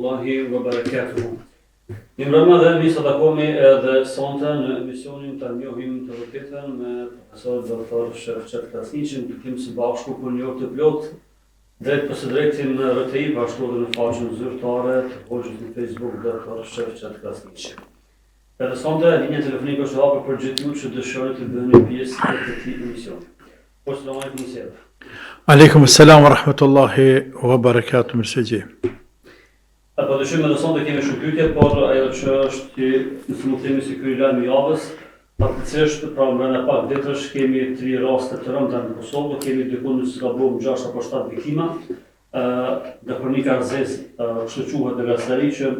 rahmetullahi wa barakatuhu. Një mbrëma dhe mi së takomi edhe sonte në emisionin të njohim të vërtetën me profesor doktor Shefqet Krasniqin, të kim së bashku për një orë të plot, drejt për së drejtin në RTI, bashku dhe në faqen zyrtare të hoxhës në Facebook doktor Shefqet Krasniqin. Edhe sonte, linja telefonike është hapur për gjithë ju që dëshironi të bëni pjesë të këtij emisioni. Po, selam aleikum sir. Aleikum selam wa rahmatullahi wa barakatuh, mirësegji. Po dyshim edhe sonte kemi shumë pyetje, por ajo që është në themi si ky lajm i javës, faktikisht pra brenda pak ditësh kemi 3 raste të rënda në Kosovë, kemi diku në Skabum 6 apo 7 viktima. Dhe kronika Arzez kështu quhet në gazetari që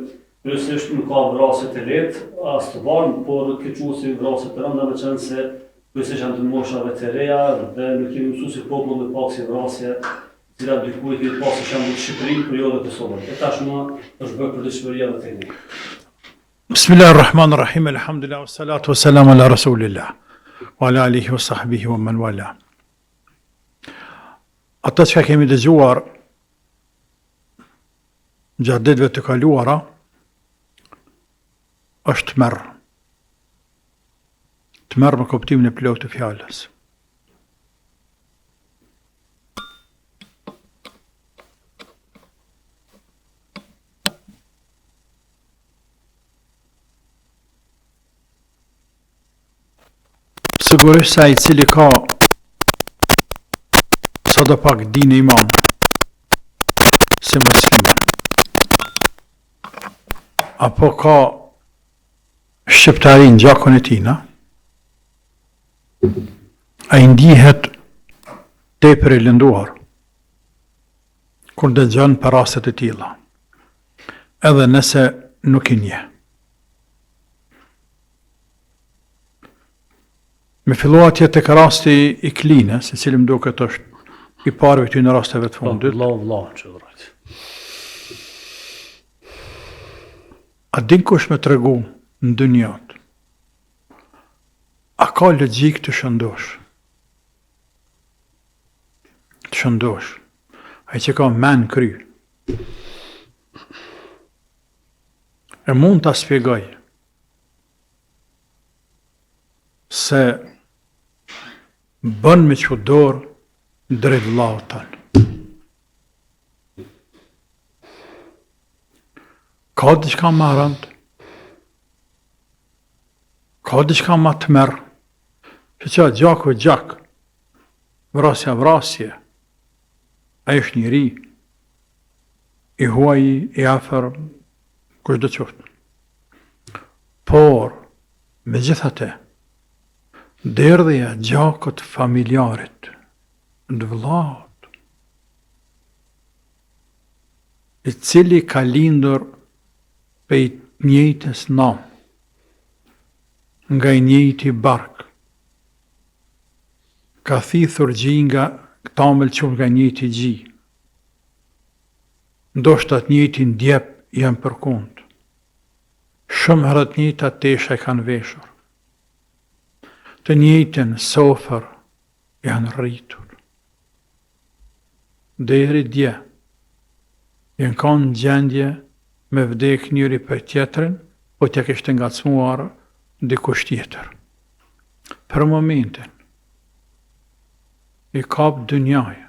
kryesisht nuk ka vrasje të lehtë, as të varmë, por ke quhet si vrasje të rënda, meqense kryesisht janë të moshave të reja dhe nuk kemi mësuar si popull me pak si vrasje, të cilat diku i kemi pasur shembull Shqipërinë për jo dhe Kosovën. E tashmë është bërë për dëshpëria dhe teknikë. Bismillahirrahmanirrahim, alhamdulillah, wassalatu wassalamu ala rasulillah, wa ala alihi wa sahbihi wa man wala. Ata që kemi dëgjuar gjatë ditëve të kaluara, është tmerr. Tmerr me kuptimin e plotë të fjalës. Sigurisht se ai cili ka sa do pak dinë iman se musliman, apo ka shqiptarin gjakon e tina, a i ndihet tepër i lënduar kur dëgjon për rastet e tilla, edhe nëse nuk i njeh. Me fillu atje tek rasti i Klinës, i cili më duket është i parë këty në rasteve të fundit. Që drejt. A din kush me tregu në dynjat? A ka logjik të shëndosh? Të shëndosh. Ai që ka men kry. E mund ta shpjegoj se bën me që dorë drejt vllaut tanë. Ka diçka më rënd, ka diçka më të merr, që gjaku e gjak, vrasja vrasje, ai është njeri, i huaj, i afër, kushdo qoftë. Por, megjithatë, derdhja gjakut familjarit, të vllaut, i cili ka lindur pej njëjtës nam, nga i njëjti bark, ka thithur gji nga tamël qum nga njëjti gji, ndoshta të njëjtin djep janë përkund, shumë herët njëjta tesha e kanë veshur, të njëjtën sofër janë rritur. Deri dje, janë kanë gjendje me vdek njëri për tjetrin, po t'ja kishte ngacmuar dikush tjetër. Për momentin, i kap dynjaja.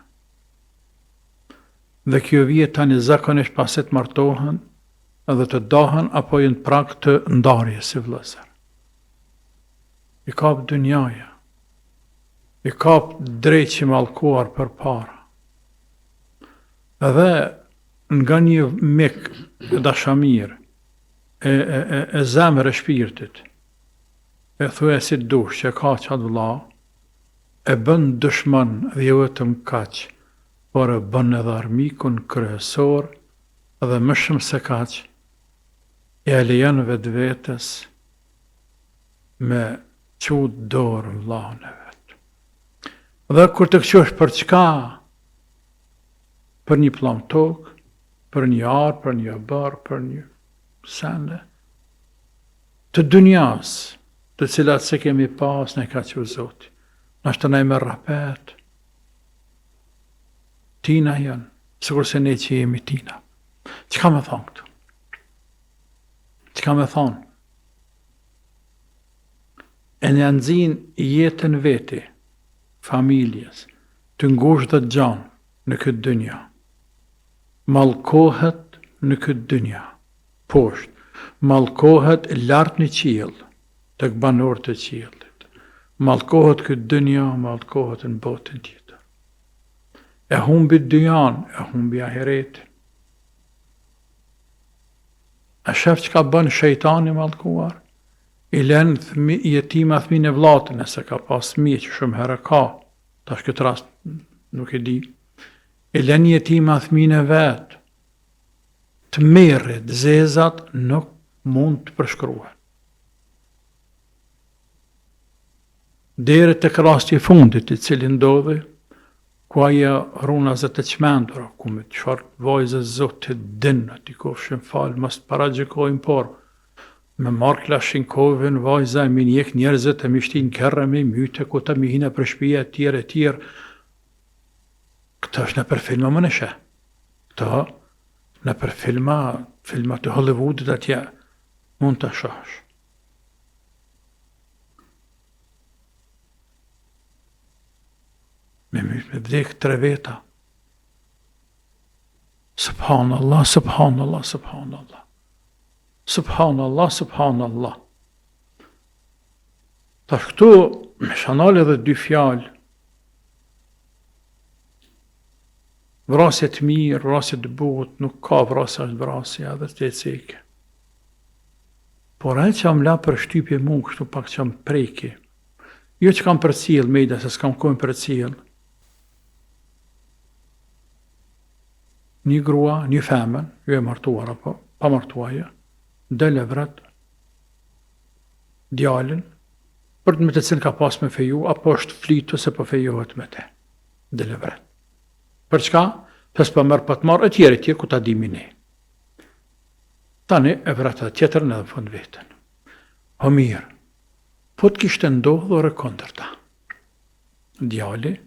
Dhe kjo vije tani zakonisht paset martohen, edhe të dahen, apo jenë prag të ndarje si vëllezër. I kap dynjaja, i kap drejt që mallkuar për para. Edhe nga një mik dashamir, e zemër e shpirtit, e thuaj si dush që ka qatë vëlla, e bën dëshmën dhe jo vetëm kaq, por e bën edhe armikun kryesor, dhe më shumë se kaq, e lejon vetvetes me qut dorë vllahun e vet. Dhe kur të këshosh për çka? Për një pllum tokë, për një arë, për një barë, për një sende, të dunjas, të cilat se kemi pas në ka që Zoti. Nashtë ne me rapet, tina janë, sikur se ne që jemi tina. Çka më thonë këtu? që ka me thonë? E në nëzin jetën veti, familjes, të ngushtë dhe gjanë në këtë dënja. Malkohet në këtë dënja, poshtë, malkohet lartë në qilë, të këbanor të qilët. Malkohet këtë dënja, malkohet në botën tjetër. E humbi dëjan, e humbi ahiretin. A shef që ka bënë shejtani malkuar? I lenë jetima thminë e vlatën, nëse ka pas fëmijë që shumë herë ka, tash këtë rast nuk e di. I lenë jetima thminë e vetë, të merrit, zezat nuk mund të përshkruhen. Deri tek rasti i fundit i cili ndodhi, ku ajo runa zë të çmendur, ku me çfarë vajzë zotë dinë, ti kofshin fal, mos paragjikojnë, por me marrë klashin kovën, vajza e mi njek njerëzit e mi shtin kërre me myte, ku ta mi hina për shpija e tjerë. Këta është në për filma më nëshe. Këta në për filma të Hollywoodit atje, mund të shash. Me vdek 3 veta. Subhanallah, subhanallah, subhanallah. Subhanallah, subhanallah. Tash këtu, me shanal edhe 2 fjalë. Vrasje të mirë, vrasje të butë, nuk ka vrasje është vrasje, edhe të ceke. Por e që am la për shtypje mu, kështu pak që am preki. Jo që kam për cilë, mejda, se s'kam kojnë për cilë. Një grua, një femën, jo e martuar apo, pa martuaje, del e vret djalin, për me të cilën ka pas me feju, apo është flitu se po fejohet me te. Del e vret. Për çka? Pes për mërë për të marë, e tjere, ku ta dimi ne. Tani e vret edhe tjetërën edhe fund vetën. O mirë, po të kishtë ndodhur e kondërta. Djali,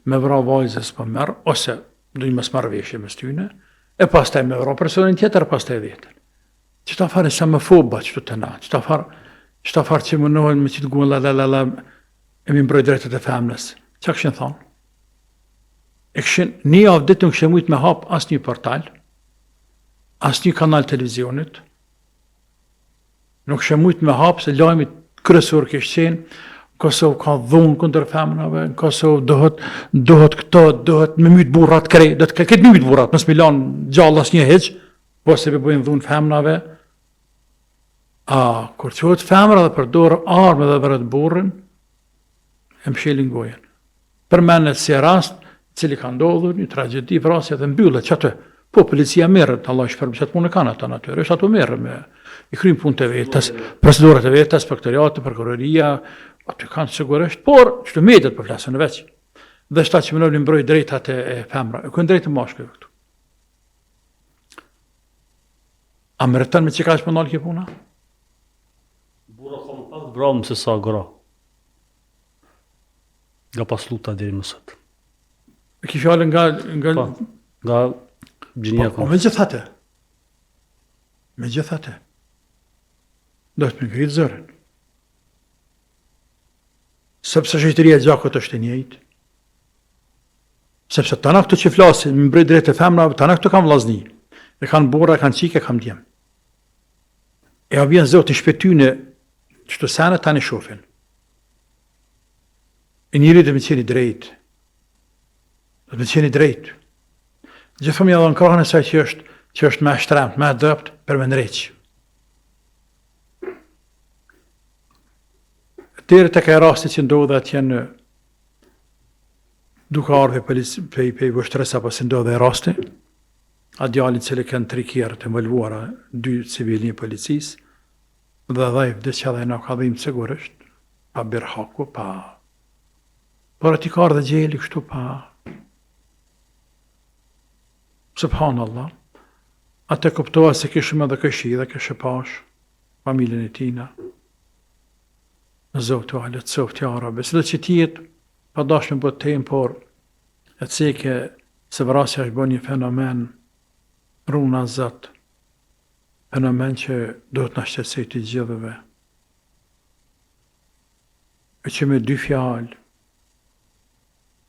me vra vajzës për mërë, ose do një mësë marrëveshje me styne, e pas taj me vra personin tjetër, pas taj vetën. Që ta farë sa më foba që të na, që ta farë që më nohen me që të guën la, e mi mbroj drejtët e femnës. Qa këshin thonë? E këshin, një avë ditë nuk këshin mujtë me hapë as një portal, as një kanal televizionit, nuk këshin mujtë me hapë se lajmit kryesor kështë qenë, Kosovë ka dhunë kundër femnave, në Kosovë dohet këto, dohet me mytë burrat krej, do të këtë mytë burrat, mësë milan gjallas një heqë, po se be bëjnë dhunë femnave. Kur qohet femra dhe përdorë armë dhe vërët burrin, e mshelin gojen. Përmenet si rast, cili ka ndodhur, një tragedi, vrasje dhe mbyllet që atë, po policia merret, Allah shpërbleft, që atë punë kanë ata natyrisht, ato merren me i kryjnë punë të vetës, procedurat e vetës, inspektoriati, prokuroria, aty kanë sigurisht, por që të medet për flasën e veç. Dhe shta që më nëllë mbroj drejtat e femra, e kënë drejtë mashkëve këtu. A më rëtën me që ka që më nëllë kje puna? Bura ka më pak bramë se sa gra. Nga pas luta deri mësët. E ki fjallën nga gjinia po, me gjithate. Do të më ngritë zërën. Sepse shëjtëria e gjakot është e njëjtë. Sepse tana këtu që flasin, më mbroj drejt e femrave, tana këtu kanë vllazni. E kanë burra, kanë qike, kanë djem. E a vjen Zoti shpëtyne që të sene tani shofin. E njëri dhe me qeni drejt. Dhe me qeni drejt. Gjithëm ja dhe në krahën e saj që është me shtremt, me dëpt, për me nëreq. Deri të ka rasti që ndodhe atje në duke arve pe i vështërës apo se ndodhe e rasti, a djalin cili kanë 3 kjerë të mëlvuara, 2 civilin policis, dhe dhe i vdes që edhe në ka dhim sigurisht, pa birhaku, pa... Por ati ka ardhe gjeli kështu pa... Subhanallah, atë kuptoha se kishëm edhe këshi dhe kishë pash, familjen e tina, Zotë u alet, softë ja arabe. Së dhe që tjetë, pa dashme bët temë, por e ceke se vrasja është bë një fenomen runa zëtë. fenomen që duhet na shqetësoj të gjithëve. E që me dy fjalë,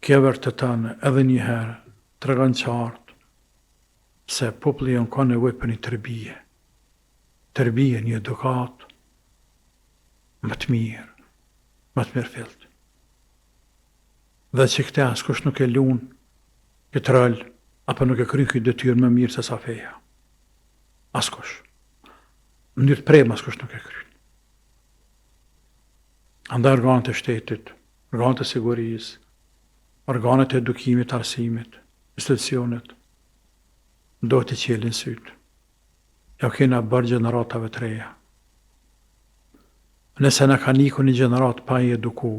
kjo vërtetën edhe një herë tregon qartë se populli jonë ka nevojë për një tërbije. Tërbije, një edukat më të mirë fillt. Dhe që këte askush nuk e lunë këtë rol, apo nuk e kryen këtë detyrë më mirë se sa feja. Askush. Në mënyrë të prerë askush nuk e kryen. Andaj organet e shtetit, organet e sigurisë, organet e edukimit, arsimit, institucionet, do të qelin sytë. Ja kena bërë gjeneratave të reja. Nëse në ka niku një gjenerat pa i eduku,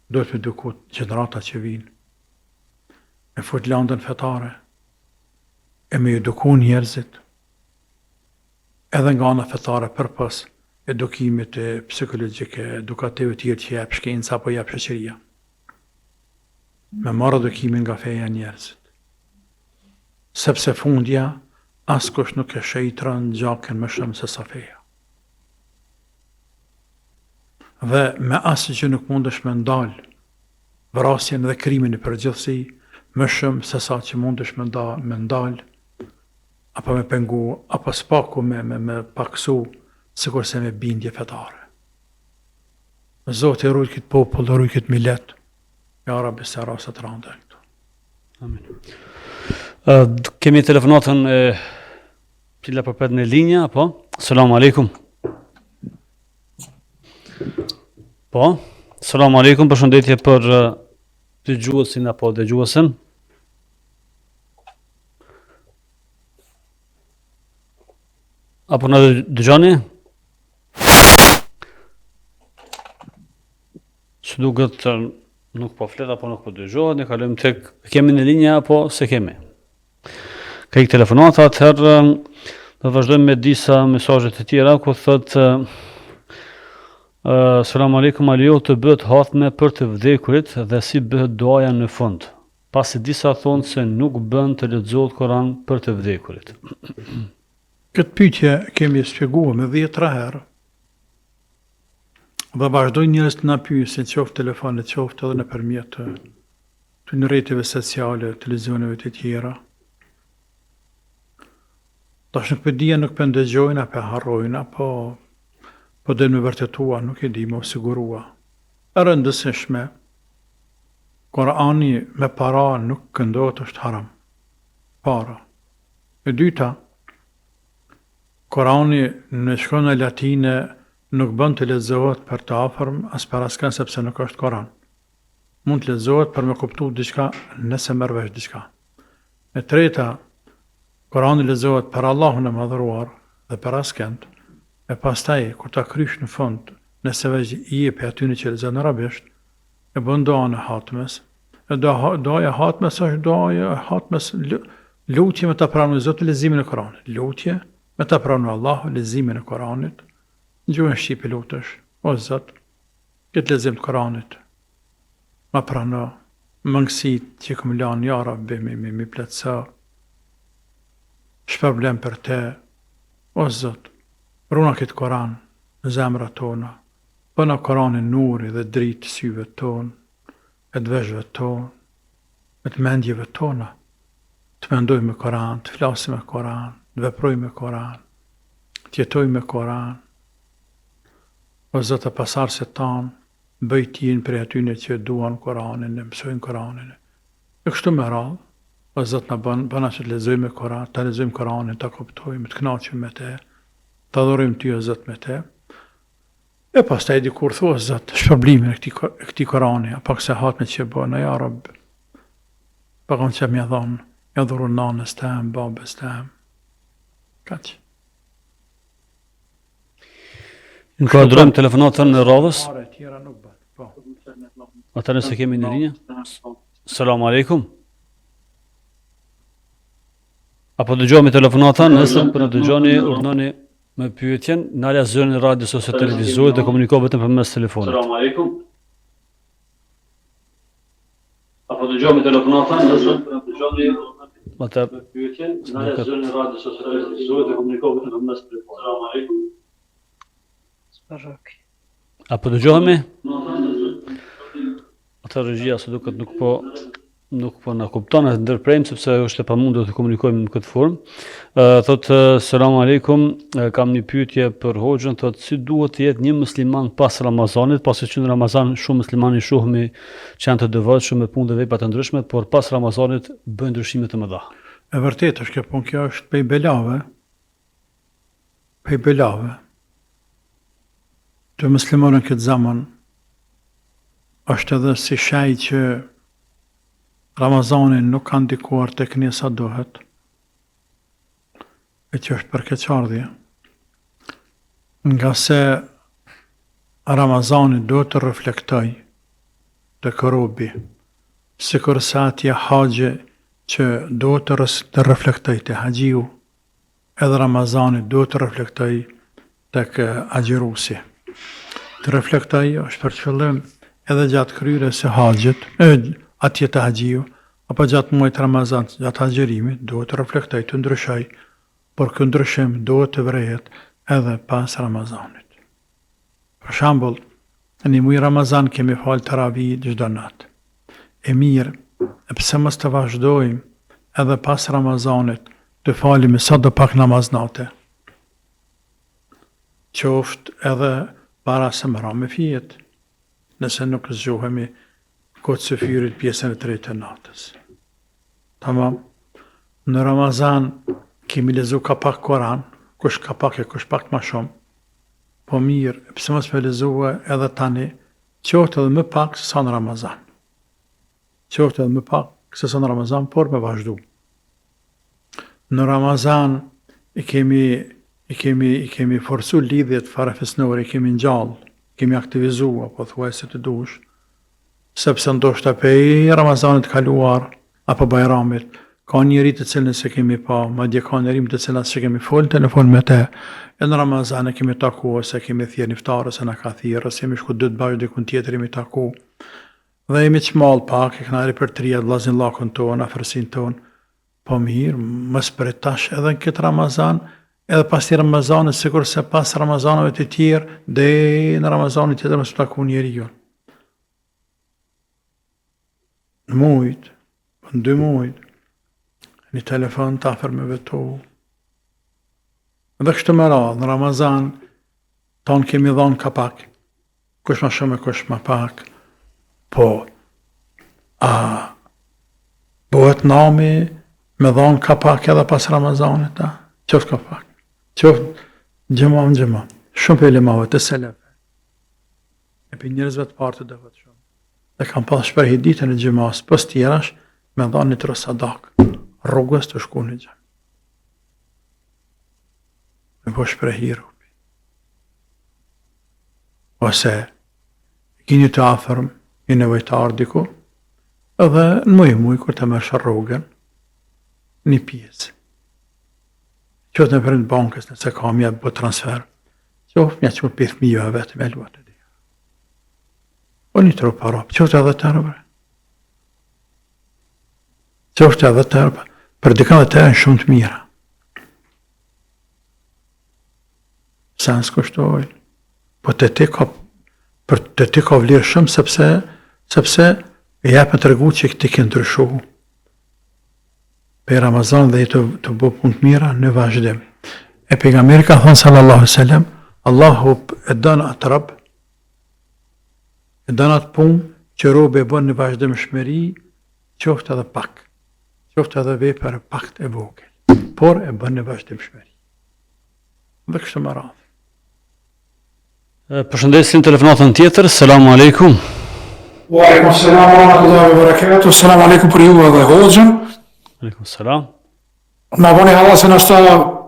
do të me eduku gjenerata që vinë. Me fut landën fetare, e me eduku njerëzit, edhe nga ana fetare për pas edukimit e psikologjike, edukative tjerë që jep shkenca apo jep shoqëria. Me marrë edukimin nga feja njerëzit. Sepse fundja, askush nuk e shejtran gjakën më shumë se sa feja. Dhe me asë që nuk mundesh me ndalë vrasjen dhe krimin e përgjithësi, më shumë se sa që mundesh me ndalë, apo me pengu, apo spaku me paksu, sikurse me bindje fetare. Zoti rujt këtë popull, rujt këtë millet, ja Rabbi se rasat rande këtu. Amin. Kemi telefonatën e cila përpet në linja, po? Selamu alaikum. Po? Selamu alaikum, përshëndetje për dëgjuesin apo dëgjuesen. Apo në dëgjoni? Që duket nuk po flet apo nuk po dëgjohet, ne kalojmë tek kemi në linja apo se kemi. Ka ik telefonata, atëherë do vazhdojmë me disa mesazhe të tjera ku thotë Selam aleikum, a lejo të bëhet hatme për të vdekurit dhe si bëhet duaja në fund? Pasi disa thonë se nuk bën të lexohet Kur'an për të vdekurit. Këtë pyetje kemi shpjeguar me 10 herë. Dhe vazhdojnë njerëz të na pyesin, qoftë telefonit, qoftë edhe nëpërmjet të rrjeteve sociale, televizioneve të tjera. Tash nuk përdija, nuk për ndëgjojnë, apo harrojnë, po dhe në vërtetua, nuk e di, më sigurua. E rëndësishme, Kur'ani me para nuk këndohet është haram. Para. E dyta, Kur'ani në shkronën e latine nuk bën të lexohet për të afërm, as për askën sepse nuk është Kur'an. Mund të lexohet për me kuptu diçka nëse merr vesh diçka. E treta, Kur'ani lexohet për Allahun e madhëruar dhe për askënd. E pastaj, kur ta krysh në fund, nëse veç i jep atyre që lexon arabisht, e bën duan e hatmes. E duaja hatmes është duaja e hatmes, lutje me ta pranoj Zotin leximin e Kuranit. Lutje me ta pranoj Allahu leximin e Kuranit. Në gjuhën shqipe lutesh, o Zot, këtë lexim të Kuranit. Ma prano mangësit që kam lanë ja Rabbi mi plotso. Shpërblem për te, o Zot. Runa këtë Koran në zemrat tona, bëna Koranin nuri dhe dritë syve tonë, e të veshve tonë, e të mendjeve tona, të mendoj me Koran, të flasi me Koran, të veproj me Koran, të jetoj me Koran. O Zot e pasarëse tanë, bëjtin për atyne që duan Koranin, e mësojnë Koranin. E kështu me radhë, o Zot në bëna që të lexojmë Koran, të lexojmë Koranin, të kuptojmë, të kënaqemi me te, të adhurojmë ty o Zot me te. E pastaj dikur thua Zot, shpërblimin e këtij Kurani, apo kësaj hatme që bën, ja Rabb. Pagon që më dhon, ja dhuroj nanës tëm, babës tëm. Kaq. Në kodrojmë telefonatën në radhës. Tjera nuk bën. Po. Atëherë se kemi në linjë. Selamu alaikum. Apo dëgjojmë telefonatën, nëse për në dëgjoni, urdhënoni me pyetjen, nalja zërin e radios ose televizorit dhe komuniko vetëm përmes telefonit. Selamu alaikum. Apo dëgjojmë telefonatën, nëse për në dëgjoni, Atëherë pyetjen, na lexon në radio socializohet dhe komunikohet në mes të Selam aleikum. apo dëgjohemi? Atëherë regjia së duket nuk po na kupton atë ndërprejm sepse është e pamundur të komunikojmë në këtë formë. Thotë selam aleikum, kam një pyetje për hoxhën, thotë si duhet të jetë një musliman pas Ramazanit, pasi që në Ramazan shumë muslimanë shohimi që janë të devotshëm me punë dhe vepra të ndryshme, por pas Ramazanit bëjnë ndryshime të mëdha. E vërtet është kjo punë, kjo është pej belave. Pej belave. Të muslimanën këtë zaman është edhe si shaj që Ramazanin nuk kanë ndikuar tek ne sa dohet, e që është përkeqardhje. Nga se Ramazani do të reflektoj të kërobi, sikur se atje haxhe që do të reflektoj të haxhiu, edhe Ramazani do të reflektoj tek agjirusi. Të reflektoj është për qëllim edhe gjatë kryerjes së haxhit, atje të haxhiu, apo gjatë muajit Ramazan, gjatë haxhirimit, do të reflektoj të ndryshoj, por ky ndryshim do të vrehet edhe pas Ramazanit. Për shembull, në muaj Ramazan kemi fal taravih çdo natë. E mirë, e pse mos të vazhdojmë edhe pas Ramazanit të falim sa do pak namaz natë. Qoftë edhe para se më me fjet, nëse nuk zgjohemi kotë së fyrit pjesën e tretë të natës. Tamam. Në Ramazan kemi lezu ka pak Koran, kush ka pak e kush pak ma shumë. Po mirë, pse mos me lezua edhe tani, qoftë edhe më pak se sa në Ramazan. Qoftë edhe më pak se sa në Ramazan, por me vazhdu. Në Ramazan i kemi forcu lidhjet fare fesnore, i kemi ngjall, kemi aktivizua, po thuajse të dush, sepse ndoshta pej Ramazanit kaluar, apo Bajramit, ka njëri të cilën se kemi pa, madje ka njerim të cilën se kemi folë telefon me te, e në Ramazan e kemi taku, ose kemi thjerë niftarë, ose në ka thjerë, ose jemi shku dytë bashkë dikun tjetër jemi taku, dhe jemi qmal pak, e kënari për trija, vlazin lakon tonë, afërsin tonë, po mirë, mës për tash edhe në këtë Ramazan, edhe pas të Ramazanit, sikur se pas Ramazanove të tjerë, dhe në Ramazanit tjetër mës taku njeri jonë. Në mujt, në 2 mujt, një telefon të afer me vetu. Dhe kështë më radhë, në Ramazan, tonë kemi dhonë ka pak, kush ma shumë e kush ma pak, po, bëhet nami me dhonë ka pak edhe pas Ramazanit, qoftë ka pak, qoftë gjëma, shumë për limave të selefe, e për njerëzve të partë të dëvët shumë. Dhe kam pas shperhi ditën e gjëmas, pës tjerash, me dha një tërë sadak, rrugës të shku në gjëmë. Me po shperhi rupi. Ose, kini të afërm, i nevojtar diku, edhe në muj, kur të mërshë rrugën, një pjesë. Qoftë në përën bankës, nëse ka mja bë transfer, qoftë mja që më pithë mija vetë me luatë. O një tërë para, qoftë edhe tërë, qoftë edhe tërë, për dikën dhe tërë në shumë të mira. Sa nësë kushtoj, po të ti ka vlerë shumë, sepse e jepë të regu që ti kënë ndryshu. Për Ramazan dhe i të bo punë të mira në vazhdim. E pejgamberi ka thonë sallallahu sallam, Allahu e dënë atë rabë, e dënë atë punë që robe e bënë në vazhdim shmeri, qoftë edhe pak, qoftë edhe vepër pak e vogël, por e bënë në vazhdim shmeri. Dhe kështë më radhë. Përshëndesim telefonatën tjetër, selamu alaikum. Wa alaikum salam wa rahmatullahi wa barakatuh, selamu alaikum për ju dhe hoxhën. Alaikum salam. Ma bani halal se nështë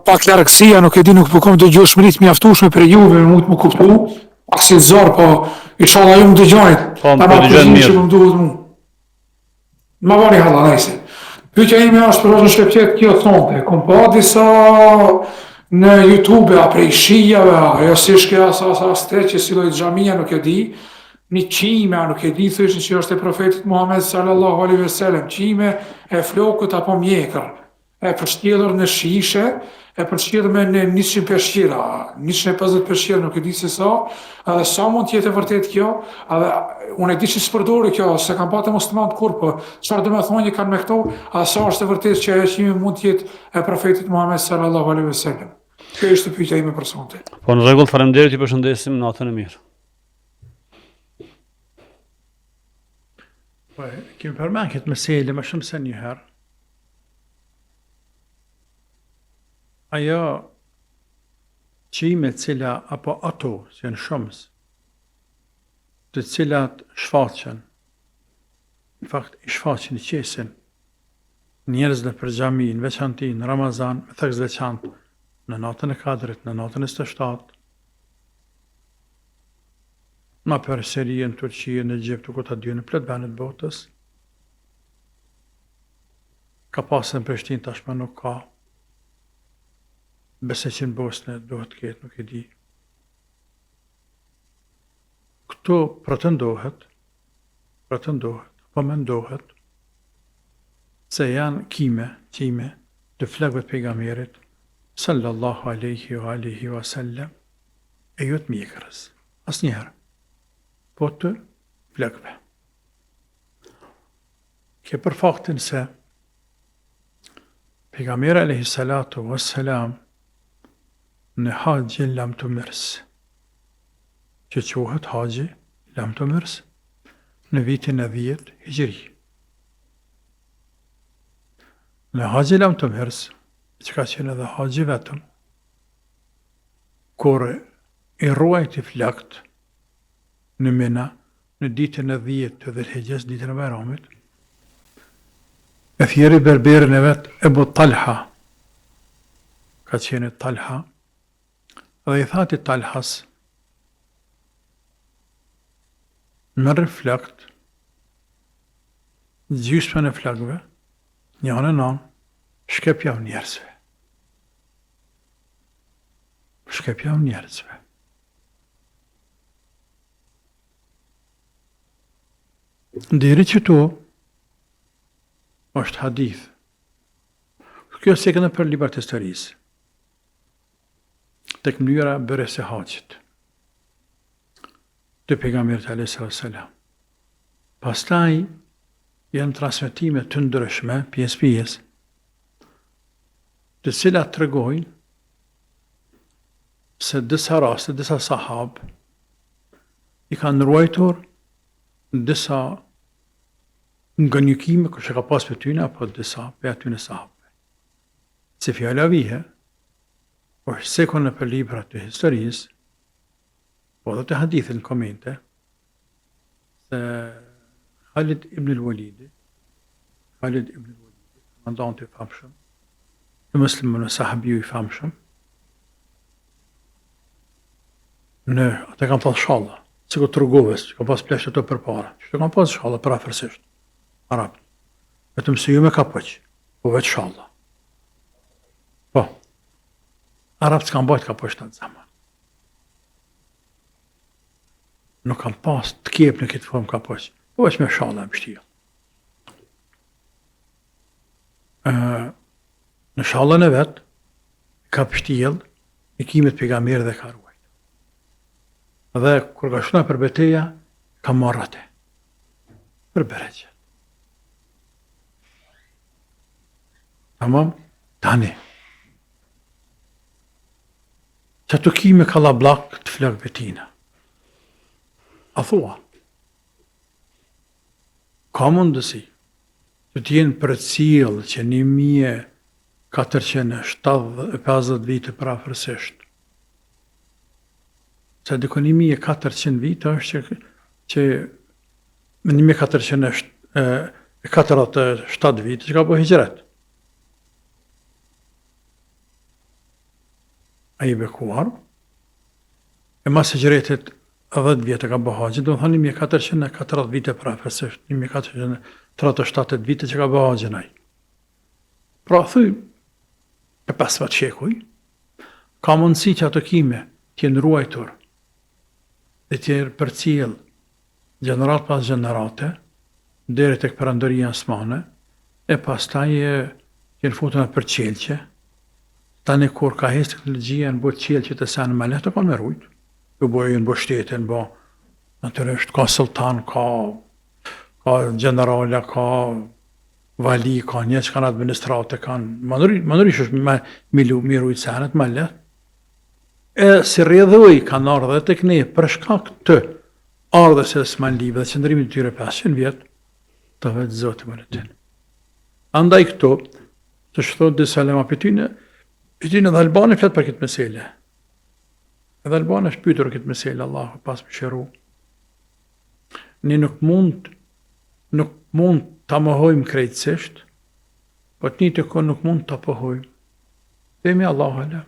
pak largësia, nuk e di, nuk përkom të gjosh mërit mjaftushme për juve, më të më kuptu, pak si të zorë, po i shala ju më dëgjonit, Po, më dëgjon mirë. që më duhet mu. Ma bani halal, nejse. Pyetja ime është për hoxhën Shepqet, kjo thonte, kom pa disa në YouTube, a prej shijave, ajo si shke asa tre që si lojt xhamia, nuk e di, një qime, a nuk e di thëshin që është e profetit Muhammed sallallahu alaihi wasallam, qime e flokut apo mjekër, e përshkjedhur në shishe, e përshkjedhur me në 100 peshqira, 150 peshqira, nuk e di se sa, edhe sa mund të jetë e vërtet kjo, edhe unë e di që s'përdori kjo, se kam patë musliman kur, po çfarë do me thonë kanë me këto, a sa është e vërtet që ajo qime mund të jetë e profetit Muhammed sallallahu alaihi wasallam. Kjo është pyetja ime personale. Po në rregull, faleminderit, ju përshëndesim, natën e mirë. Po, kemi përmend këtë mesele më shumë se një herë. Ajo qime cila, apo ato, që janë shumës, të cilat shfaqen, në fakt i shfaqen i qesin njerëzve për xhami, në veçanti në Ramazan, me theks veçantë, në natën e Kadrit, në natën e 27, ma për Sirien, Turqie, në Egjipt, ku ta dy në plot vendet botës, ka pasën Prishtinë, tashmë nuk ka, besoj që në Bosnë duhet të ketë, nuk e di. Këto pretendohet, po mendohet, se janë qime të flakëve të pejgamberit, sallallahu alaihi wa sallam, e jo të mjekrës, asnjëherë, po të flakëve. Ke për faktin se pejgamberi alaihi salatu wassalam në haxhin lam të mërs, që quhet haxhi lam të mërs, në vitin e 10 hijri. Në haxhi lam të mërs, që ka qenë edhe haxhi vetëm, kur i ruajti flakt në Mina, në ditën e 10 të Dhulhijhes, ditën e Bayramit, e thjeri berberin e vet Ebu Talha, ka qenë Talha, dhe i thati Talhas, merr flakt, gjysmën e flakëve, njënë në shkepja u njerëzve. Shkepja u njerëzve. Deri që tu, është hadith. Kjo se kënë për librat e historisë. Tek mënyra bërës e haxhit të pejgamberit alayhis salam. Pastaj janë transmetime të ndryshme, pjesë, të cilat tregojnë se disa raste, disa sahab i kanë ruajtur disa nga njëkime kështë ka pas për tyne, apo disa për atyne sahabëve. Se fjala vihe, është sekon në për libra të historisë, po dhe të hadithin komente, se Khalid ibn al-Walidi, komandant i famshëm, në muslimën e sahabiju i famshëm, në atë kam pas shalla, që ku të rrugoves, që ka pas pleshtë të për para, që të kam pas shalla për afërsisht, Arabët, vetëm se ju me ka pëq, po vetë shalla. Po, Arabët s'kan bajt ka pëq të atë zaman. Nuk kam pas të kjep në këtë formë ka pëq, po veç me shalla e mështia. Në shallën e vetë, ka pështjel, i kimit pejgamberi dhe ka ruajt. Dhe kur ka shuna për beteja, ka marrate. Për bereqe. Tamam? Tani. Që të kime ka la blak të flakëve tina. A thua. Ka mundësi që t'jenë për cilë që 1450 vite për afërsisht. Se diko 1400 vite është që 1447 vite që ka po hijret. A i bekuar, e mas e gjëretit 10 vjetë ka bëhajgjit, do më thënë 1440 vite për afërsisht, 1437 vite që ka bëhajgjin a i. Pra, thuj, e 5 shekuj, ka mundësi që ato kime t'jenë ruajtur, dhe t'jenë për cilë gjenerat pas gjenerate, deri tek Perandëria Osmane, e pastaj kënë futën për qelqe, tani kur ka hes teknologjia në bëtë qelqe të sanë me lehtë, kanë me rujt. Ju bojë në bë shtetin, bë, natyrisht, ka sultan, ka generala, ka vali, ka një që kanë administrate, kanë, mënërish është mi rujt sanet me lehtë. E si rrjedhoj kanë ardhe tek ne për shkak të ardhes së Osmanlive dhe qëndrimit të tyre 500 vjet, të vetë Zoti më lëtin. Andaj këto, të shthot disa lema pytyne dhe Albani flet për këtë mesele. Edhe Albani është pytur këtë mesele, Allahu pas më shëru. Ne nuk mund ta mohojmë krejtësisht, po të një të kohë nuk mund ta pohojmë. Themi Allahu ala.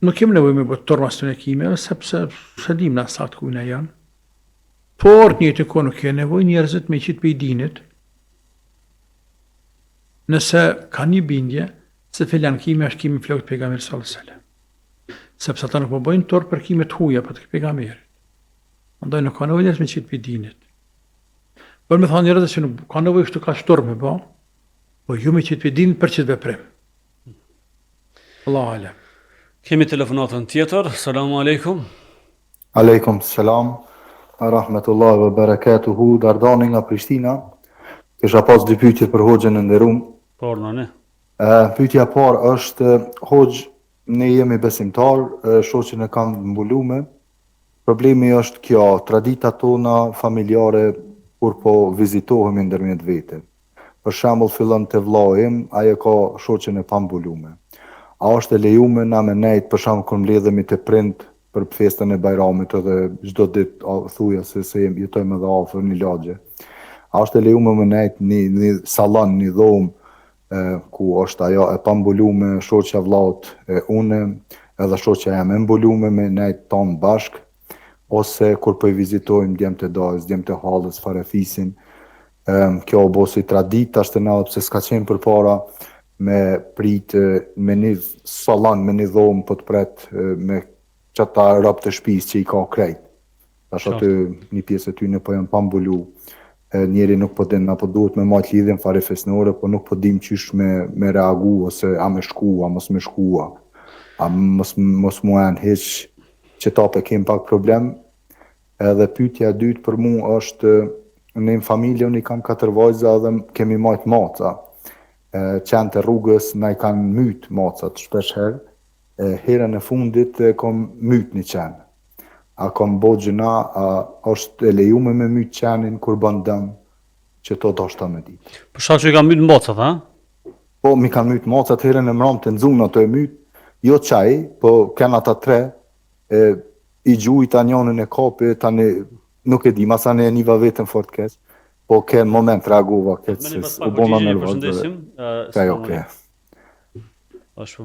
Nuk kemë nevojë me bërë torma së të në kime, sepse se dim në asat kujna janë. Por një të kohë nuk ke nevojë njerëzit me qitë për i dinit, nëse ka një bindje, se filan kime është kime flokët pejgamberit sallallahu alaihi wasallam. Sepse ata nuk po bëjnë torë për kime të huja për të pejgamberit. Andaj nuk ka nevojë njerëz me qitë për i dinit. Por me thonë njerëzit që nuk ka nevojë kështu ka shtorë me ba, po ju me qitë për i dinit për qitë veprim. Allahu alem. Kemi telefonatën tjetër. Selamu alaikum. Aleikum selam, rahmetullahi wa barakatuhu, Dardani nga Prishtina. Kisha pas dy pyetje për hoxhën e nderuam. Por në. Pyetja parë është, hoxh, ne jemi besimtar, shoqën e kam mbulume. Problemi është kjo, tradita tona familjare kur po vizitohemi ndërmjet vete. Për shembull fillon te vllai im, ai ka shoqën e pambulume. A është e lejuar na me nejt për shembull kur mbledhemi te prind për festën e Bajramit edhe çdo ditë thuja se jetojmë edhe afër një lagje. A është e lejuar me nejt një sallon, një dhomë ku është ajo e pambulume, shoqja vllaut e une, edhe shoqja jam e mbulume me nejt ton bashk, ose kur po i vizitojmë djemt e dajës, djemt e hallës, farefisin. Kjo bo si tradita është na pse s'ka qenë përpara me prit me një sallon, me një dhomë po të pret me qëta rob të shtëpisë që i ka krejt. Tash aty një pjesë e tyre po janë pambulu. Njeri nuk po din apo duhet me marrë lidhjen fare fesnore, po nuk po dim qysh me reagu, ose a me shku, a mos me shkua, a mos mu janë hiq që ta pe kem pak problem. Edhe pyetja e dytë për mu është, në familje unë i kam 4 vajza dhe kemi majt maca. Qenë të rrugës na i kanë myt macat shpesh herë. Herën e fundit kom myt një qenë. A kom bo gjëna, a është e lejume me myt qenin kur bën dëm, që to do shta me ditë. Për shkak që i kanë myt macat, ha? Po, mi kanë myt macat herën e mram të nxunë ato e myt, jo qaj, po kena ata 3, i gjujta njënën e kapi, tani nuk e di, masa ne e niva vetën fort keq, po ke në moment reagova keq, se u bona nervoz. Ka jo, ke.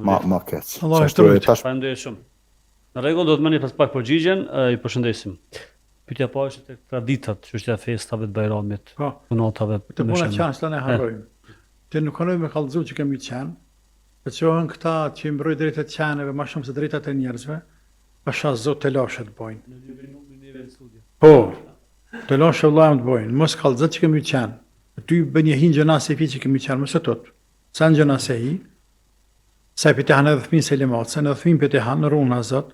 Ma keq. Allah është rujt. Faleminderit shumë. Në rregull, do të mëni pas pak përgjigjen, i përshëndesim. Pyetja po është tek traditat, çështja e festave të Bajramit, punotave të puna qanë s'ta ne harrojmë. Të nuk kanë me kallëzu që kemi qenë, të qohen këta që i mbrojnë drejtat qeneve ma shumë se drejtat e njerëzve, pasha zot të lashe të bojnë. Po, të lashe vllajmë të bojnë, mos kallëzat që kemi qenë. Ty bën një hinë gjëna se fi që kemi qenë, mos e tot. Sa në gjëna se hi, sa i piti hanë edhe thmin se limat, sa në edhe thmin piti hanë në runa zot,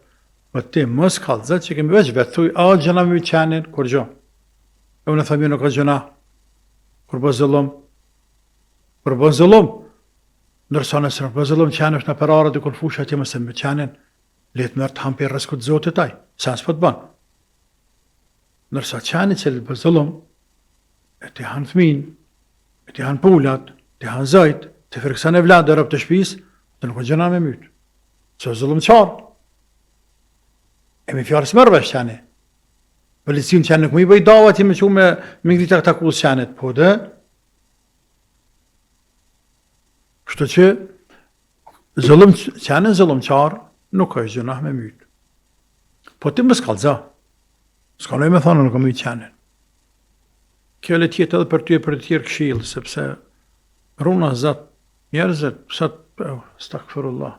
po ti mos kallëzat që kemi veç vetë, thuj, a gjëna me qenin, kur gjo. E unë e thëmi nuk ka gjëna, kur bë zëllum, kur bë zëllum, nërsa nësë nuk bë zëllum qenë është në perarët e kur fusha që mëse me qenin, letë mërë të hampi rëskut zotit taj, sa nësë po të banë. Nërsa qeni që bë zëllum, e ti hanë thmin, e ti hanë pullat, ti hanë zajt, ti frikësan e vladë e rëp të shpis, të nuk ka gjëna me mytë. Që zëllum qarë. E mi fjarë smërve është qeni. Policin qeni nuk më i bëj dava ti me që me ngrita këta kusë qenit, po dhe. Kështu që qenin zëllum qarë nuk është gjëna me mytë. Po ti më s'kallëza. S'ka nëj me thonë nuk më mytë qenin. Kjo le tjetë edhe për ty e për të tjerë këshilë, sepse runa zatë njerëzit, stakfirullah.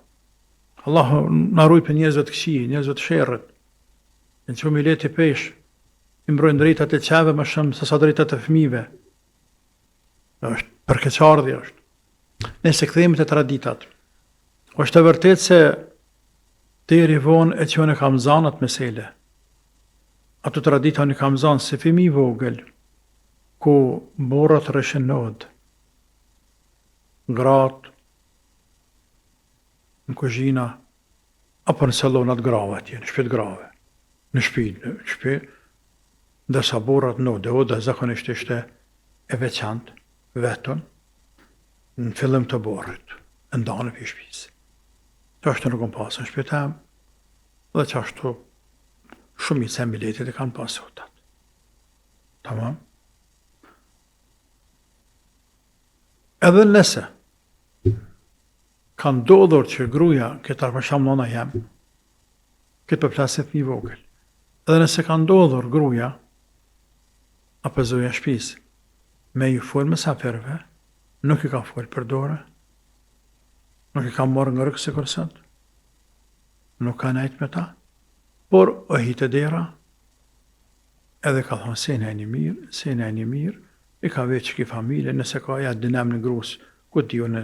Allah na ruaj për njerëzve të këqij, njerëzve të sherrit. Në që mi leti pesh, i mbrojnë drejtat e qeve më shumë se sa drejtat e fëmijëve. Është përkeqardhje është. Nëse kthehemi te traditat. Është e vërtetë se deri vonë e qenë kam zanat mesele. Ato tradita në kam zanë se fëmijë i vogël, ku burrat rreshin nod, gratë, në kuzhina, apo në salonat grave atje, në shtëpitë grave, në shtëpi, ndërsa burrat node, oda zakonisht ishte e veçantë, vetën, në fillim të borrit, ndanë për shtëpisë. Qashtu nuk kam pasur në shtëpinë tem, dhe qashtu shumica e miletit e kanë pasur atë. Tamam? Edhe nëse kanë ndodhur që gruaja, këtë për shembull nona jam, këtë për plaset një vogël, edhe nëse kanë ndodhur gruaja, apo zoja e shtëpisë, me ju folë mysafirëve, nuk i ka folë për dorë, nuk i ka marrë nga rëkë se kërësat, nuk ka nejtë me ta, por o hitë dera, edhe ka thonë se në e një mirë, i ka veç ki familje, nëse ka ja dinem në grusë, ku t'ju në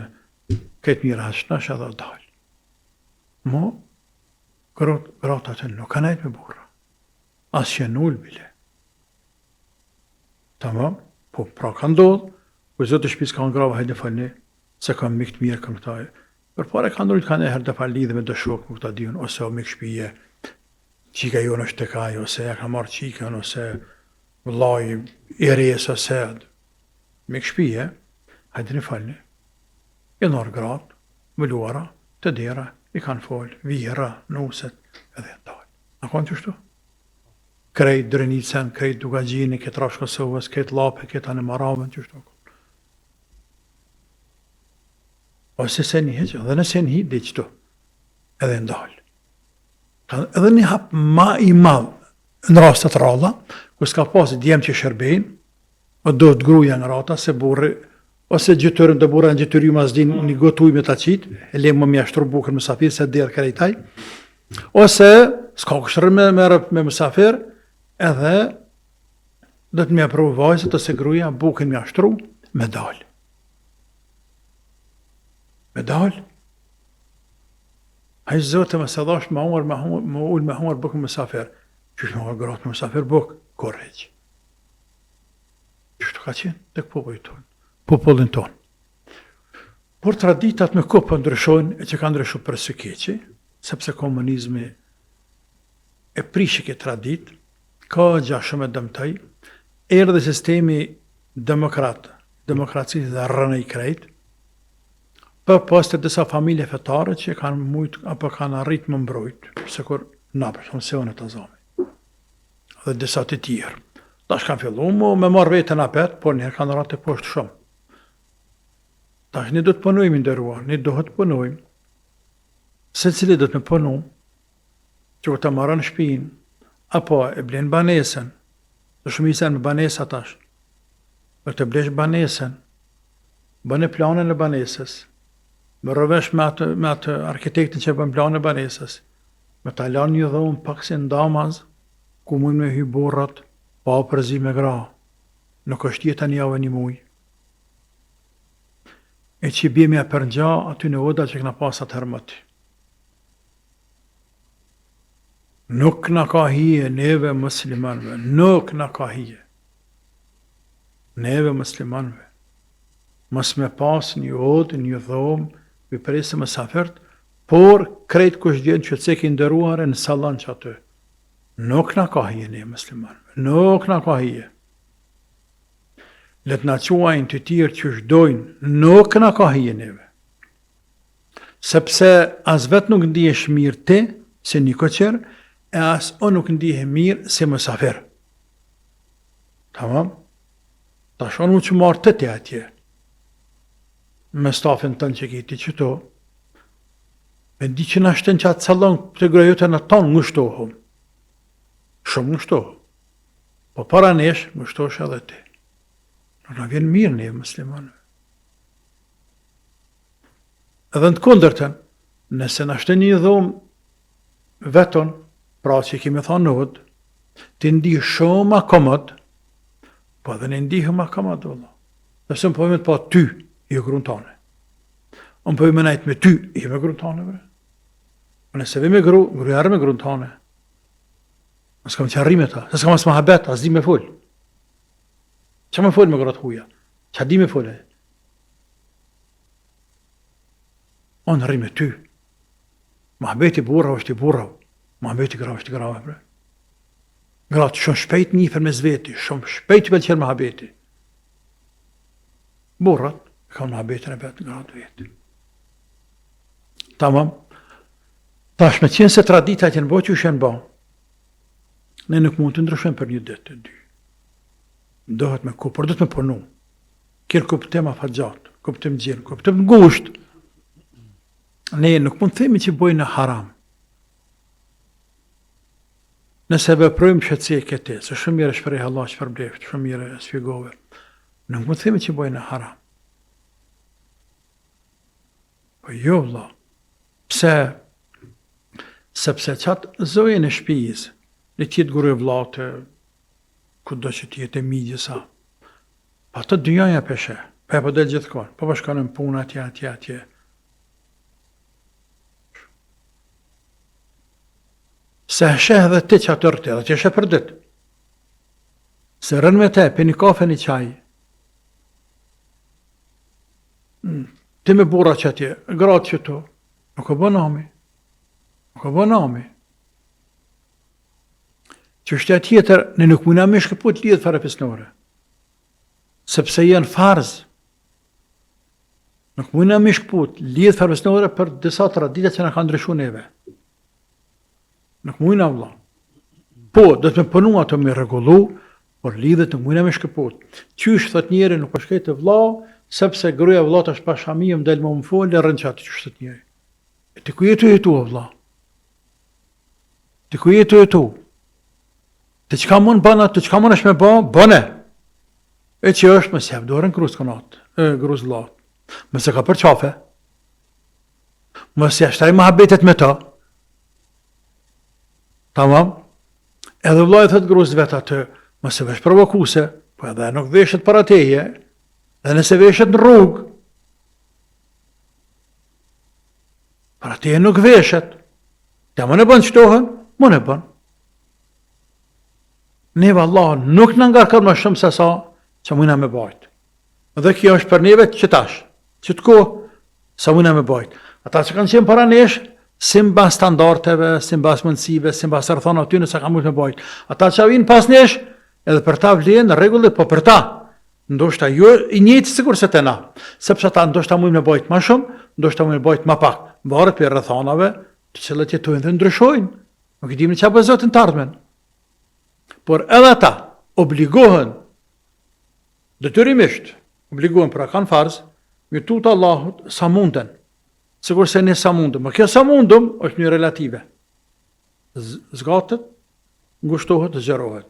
këtë mirë hashtënash edhe dalë. Mo, gratë atë nuk ka nejtë me burra, asë që nullë bile. Tamam, po pra ka ndodhë, ku zotë të shpisë ka në grava hajde falni, se ka mikë të mirë këmë këtaj. Për pare ka ndodhë ka në herë të falli dhe me dëshokë më këta diun, ose o mikë shpije, qika jonë është të kaj, ose ja ka marë qikën, ose vëllaj i resë, ose mikë shpije, hajde në falni. I nërë gratë, vëluara, të dera, i kanë folë, vijera, nuset, edhe në dalë. A konë qështu? Krejt Drenicën, krejt Dugagjini, këtë Rafsh Kosovës, këtë Lape, këtë anë Maravën, qështu. Ose se një heqë, dhe nëse një dhe qëtu, edhe ndalë. Edhe një hap ma i madhë në rastet ralla, ku s'ka pasi djemë që shërbejnë, o do të gruja në rata, se burri, ose gjytërën të burra në gjytëri ma zdin një gotuj me ta qitë, e le më mjashtru bukën mësafir, se dhe krejtaj, ose s'ka kështërën me mësafir, edhe dhe të mja provë vajzët, ose gruja bukën mjashtru, me dalë. Me dalë. Hajë zote më se dhash më ullë me hungër bukën mësafir. Qështë më gratë me mësafir bukë? Korreq. Qështë ka qenë? Dhe popullin tonë. Por traditat me ko për ndryshojnë, e që ka ndryshu për së keqi, sepse komunizmi e prishi këtë tradit, ka gjashëm e dëmtaj, erdhe sistemi demokraci dhe rënë i krejt, për pas të disa familje fetare që kanë mujtë apo kanë arrit më mbrojt, se kur napër, shumë se unë të zami. Dhe disa të tjerë. Tash kanë fillu me marrë vetën apet, por njerë kanë ratë e poshtë shumë. Tash një do të punojmë ndëruar, një do të punojmë, se cili do të me punu, që ku të marrën shpinë, apo e blenë banesën, të shumicën me banesa tash, për të blesh banesën, bëne planën e banesës, me rëvesh me atë arkitektin që bën planë e banesës, me ta lanë një dhomë pak si ndamaz, ku mujnë me hy burrat, pa o përzi me gra, nuk është jetë një javë një muj. E që bje me përngja aty në oda që këna pasat hermëti. Nuk në ka hije neve muslimanve, nuk në ka hije. Neve muslimanve. Mos me pas një odë, një dhomë, për presë më safert, por krejt kush gjenë që cekin ndëruare në salon që aty. Nuk në ka hije ne muslimanve, nuk në ka hije. Let në quajnë të tjerë që shdojnë, nuk në ka hije neve. Sepse as vetë nuk ndihesh mirë ti, se një koqer, e as o nuk ndihe mirë se më safer. Tamam? Ta shonë mu që marë të të atje. Me stafin tënë që kiti qëto, me di që në shtën që atë salon të grajote në tonë ngushtohëm. Shumë ngushtohëm. Po para nesh, ngushtohësh edhe ti. Nuk në vjen mirë ne muslimanëve. Edhe në të kundërtën, nëse në shtën një dhomë vetën, pra që kemi thonë nëvët, Ti ndih shumë ma komod, po edhe ne ndihëm ma komod, valla. Nëse më pojme të pa ty, jo grunë tane. Unë pojme najtë me ty, jo me grunë tane, bre. Nëse vi me grujarë me grunë tane. Nësë kam që arrime ta, se s'kam as mahabet, as di me full. Që me full me gratë huja? Që di me full e? Unë arrime ty. Mahabeti burra është i burra, mahabeti gra është i gra, bre. Gratë shumë shpejt njëfer me zveti, shumë shpejt i pëlqer mahabeti. Burrat, ka mahabetin e vetë, gratë veti. Tamam. Tash me qenë se tradita që në bo që u shenë bo, ne nuk mund të ndryshojmë për një ditë të dy. Dohet me ku, por do të me punu. Kjerë kuptim afat gjatë, kuptim gjirë, kuptim ngusht. Ne nuk mund të themi që bojnë haram. Nëse veprojmë shëtësi e këte, se shumë mire shprej Allah që përbleft, shumë mire sfigove, nuk mund të themi që bojnë haram. Po jo, vlla. Pse? Sepse qatë zojën e shpijis, në tjetë gurë e vlate, ku do që tjetë e migjësa, pa të dyjaja peshe, pa e po del gjithë kohë, pa shkanën punë atje. Se sheh dhe ti që atë rëte, dhe që sheh për ditë. Se rënë me te, pe një kafe një qaj, ti me bura që atje, gratë që tu, nuk o bënami. Nuk o bënami. Që është e tjetër, ne nuk muna me shkëput lidhë fare pisnore. Sepse janë farz. Nuk muna me shkëput lidhë fare pisnore për disa tradita që në ka ndryshu neve. Nuk muna vlla. Po, do të me punu ato me regullu, por lidhët nuk muna me shkëput. Qysh thot njeri nuk është kejtë vlla, sepse gruja vllat është pashami, më del më folë, e rënë qatë qysh thot njeri. E ti ku jetu jetu, vlla? Ti ku jetu jetu? Të qka mund bëna, të qka mund është me bëne. E që është më sjef dorën gruz konat, gruz vllat. Më se ka për qafe. Më se ashtaj mahabetet me ta. Tamam? Edhe vllai thot gruz vet atë, më se vesh provokuse, po edhe nuk veshet para teje, edhe nëse veshet në rrugë, para teje nuk veshet. Ja më në bën qëtohen, më në bën. Neve Allah nuk në ngarkon më shumë se sa që mujna me bajt. Dhe kjo është për neve që tash, që të kohë, sa mujna me bajt. Ata që kanë qenë para nesh, si mbas standardeve, si mbas mundësive, si mbas rëthona aty nëse ka mujt me bajt. Ata që vinë pas nesh, edhe për ta vlenë rregulli, po për ta. Ndoshta jo i njëjtë sikur se te na. Sepse ata ndoshta mujnë me bajt më shumë, ndoshta mujnë me bajt më pak. Varet për rrethonave, të cilët jetojnë dhe ndryshojnë. Nuk i dimë çfarë bëj Zotin të ardhmen. Por edhe ata obligohen detyrimisht, obligohen pra kanë farz, me tutë Allahut sa munden. Sigur se ne sa mundëm. Më kjo sa mundëm është një relative. Zgatet, ngushtohet, zgjerohet.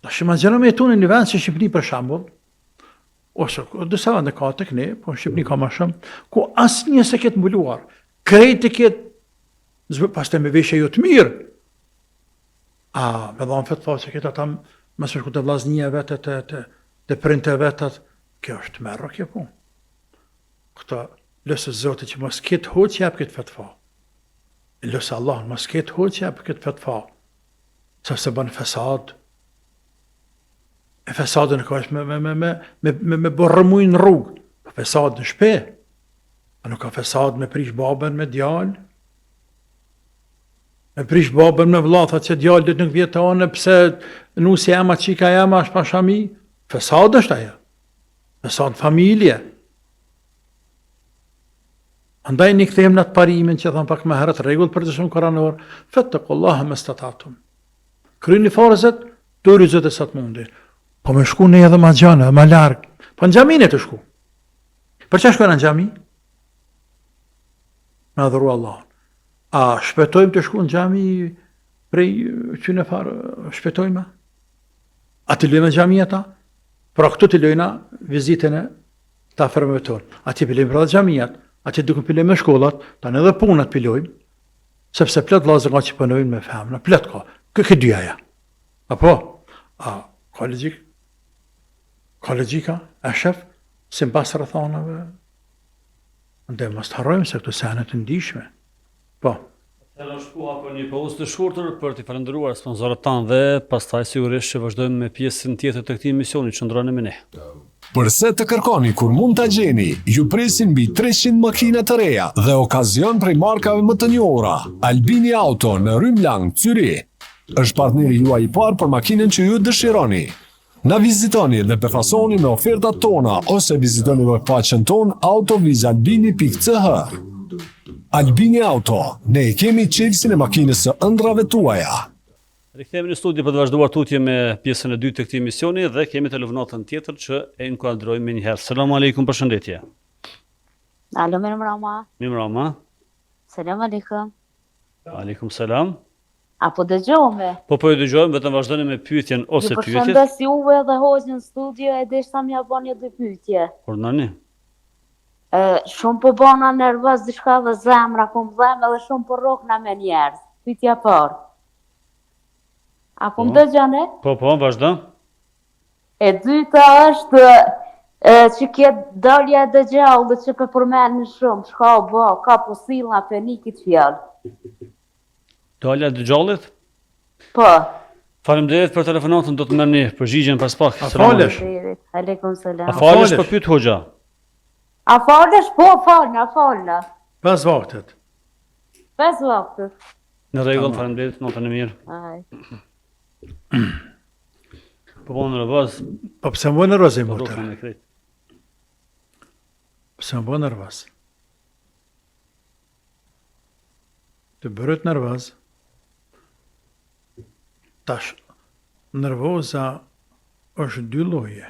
Tash imagjinojmë jetun në një vend si Shqipëri për shembull, ose disa vende ka tek ne, po në Shqipëri ka më shumë, ku asnjë se ketë mbuluar. Krejt ketë pastaj me veshje jo të mirë. Me dhamë fetë se këtë ata më shku të vllaznia vetë të printe vetat, kjo është merro kjo punë. Këta lësë Zotë që mos ketë hoqë jep këtë fetfa. Lësë Allah mos ketë hoqë jep këtë fetfa. Sa se bën fesad. E fesadën ka është me borrëmuj në rrugë. Fesad në shpe. A nuk ka fesad me prish babën me djalë. Me prish babën me vlla, thotë që djalë dit nuk vjet të anë pse nusi jema, qika jema është pashami. Fesad është ajo. Fesad familje. Andaj një këthejmë në të parimin që thëmë pak më herët regull për të shumë koranor, fattaqullaha mastatatum. Kryeni farzet, dori Zotit sa të mundi. Po me shku ne edhe ma gjana, ma largë. Po në gjami ne të shku. Për që shkojnë në gjami? Me adhuru Allah. A shpetojmë të shku në gjami prej që në farë, shpetojmë? A të lujme në gjami ata? Pra këtu të lujna vizitën e ta afërmëve tonë. A të lujme pra dhe gjamiat, a të duke pëllojmë me shkollat, ta në edhe punat pëllojmë. Sepse plot vëllezër nga që punojnë me femra, plot ka. Kë dyja. Apo? Ka logjika, a shef, si mbas rrethonave. Ndë mos të harrojmë se këto sene të ndihshme. Po. Atëherë është koha për një pauzë të shkurtër për t'i falendëruar sponsorët tanë dhe pastaj sigurisht që vazhdojmë me pjesën tjetër të këtij emisioni, qëndroni me ne. Përse të kërkoni kur mund ta gjeni, ju presin mbi 300 makina të reja dhe okazion prej markave më të njohura. Albini Auto në Rrym Lang, Zyri, është partneri juaj i parë për makinën që ju dëshironi. Na vizitoni dhe përfasoni me ofertat tona ose vizitoni webfaqen ton autovizalbini.ch. Albini Auto, ne kemi çelësin e makinës së ëndrave tuaja. Rikthehemi në studio për të vazhduar tutje me pjesën e dytë të këtij emisioni dhe kemi telefonatën tjetër që e inkuadrojmë më një herë. Selam aleikum, përshëndetje. Alo, mirëmbrëma. Mirëmbrëma. Selam aleikum. Aleikum selam. Apo dëgjome? Po ju dëgjojmë, vetëm vazhdoni me pyetjen ose Ju pyetjet. përshëndes juve dhe hoqën në studio e desha m'ja bo një dy pyetje. Por nani? Shumë po bona nervoz diçka dhe zemra po më dhem edhe shumë po rrokna me njerëz. Pyetja parë. Apo më dëgjone? Po, vazhdo. E dyta është që kje dalja e dëgjallë që për përmenë shumë, shka o bo, ka po silla penikit fjallë. Dalja e dëgjallit? Po. Faleminderit për telefonatën, do të merrni përgjigjen pas pak. A falesh? Aleikum selam. A falesh për pyet hoxha? A falesh? Po, falna. Pas vaktet. Pas vaktet. Në rregull, faleminderit, natën e mirë. Aj. Po në nervoz. Po pse më nervoz e Po motor? rrokën e krejt. Pse më nervoz? Të bërët nervoz. Tash, nervoza është dy lloje.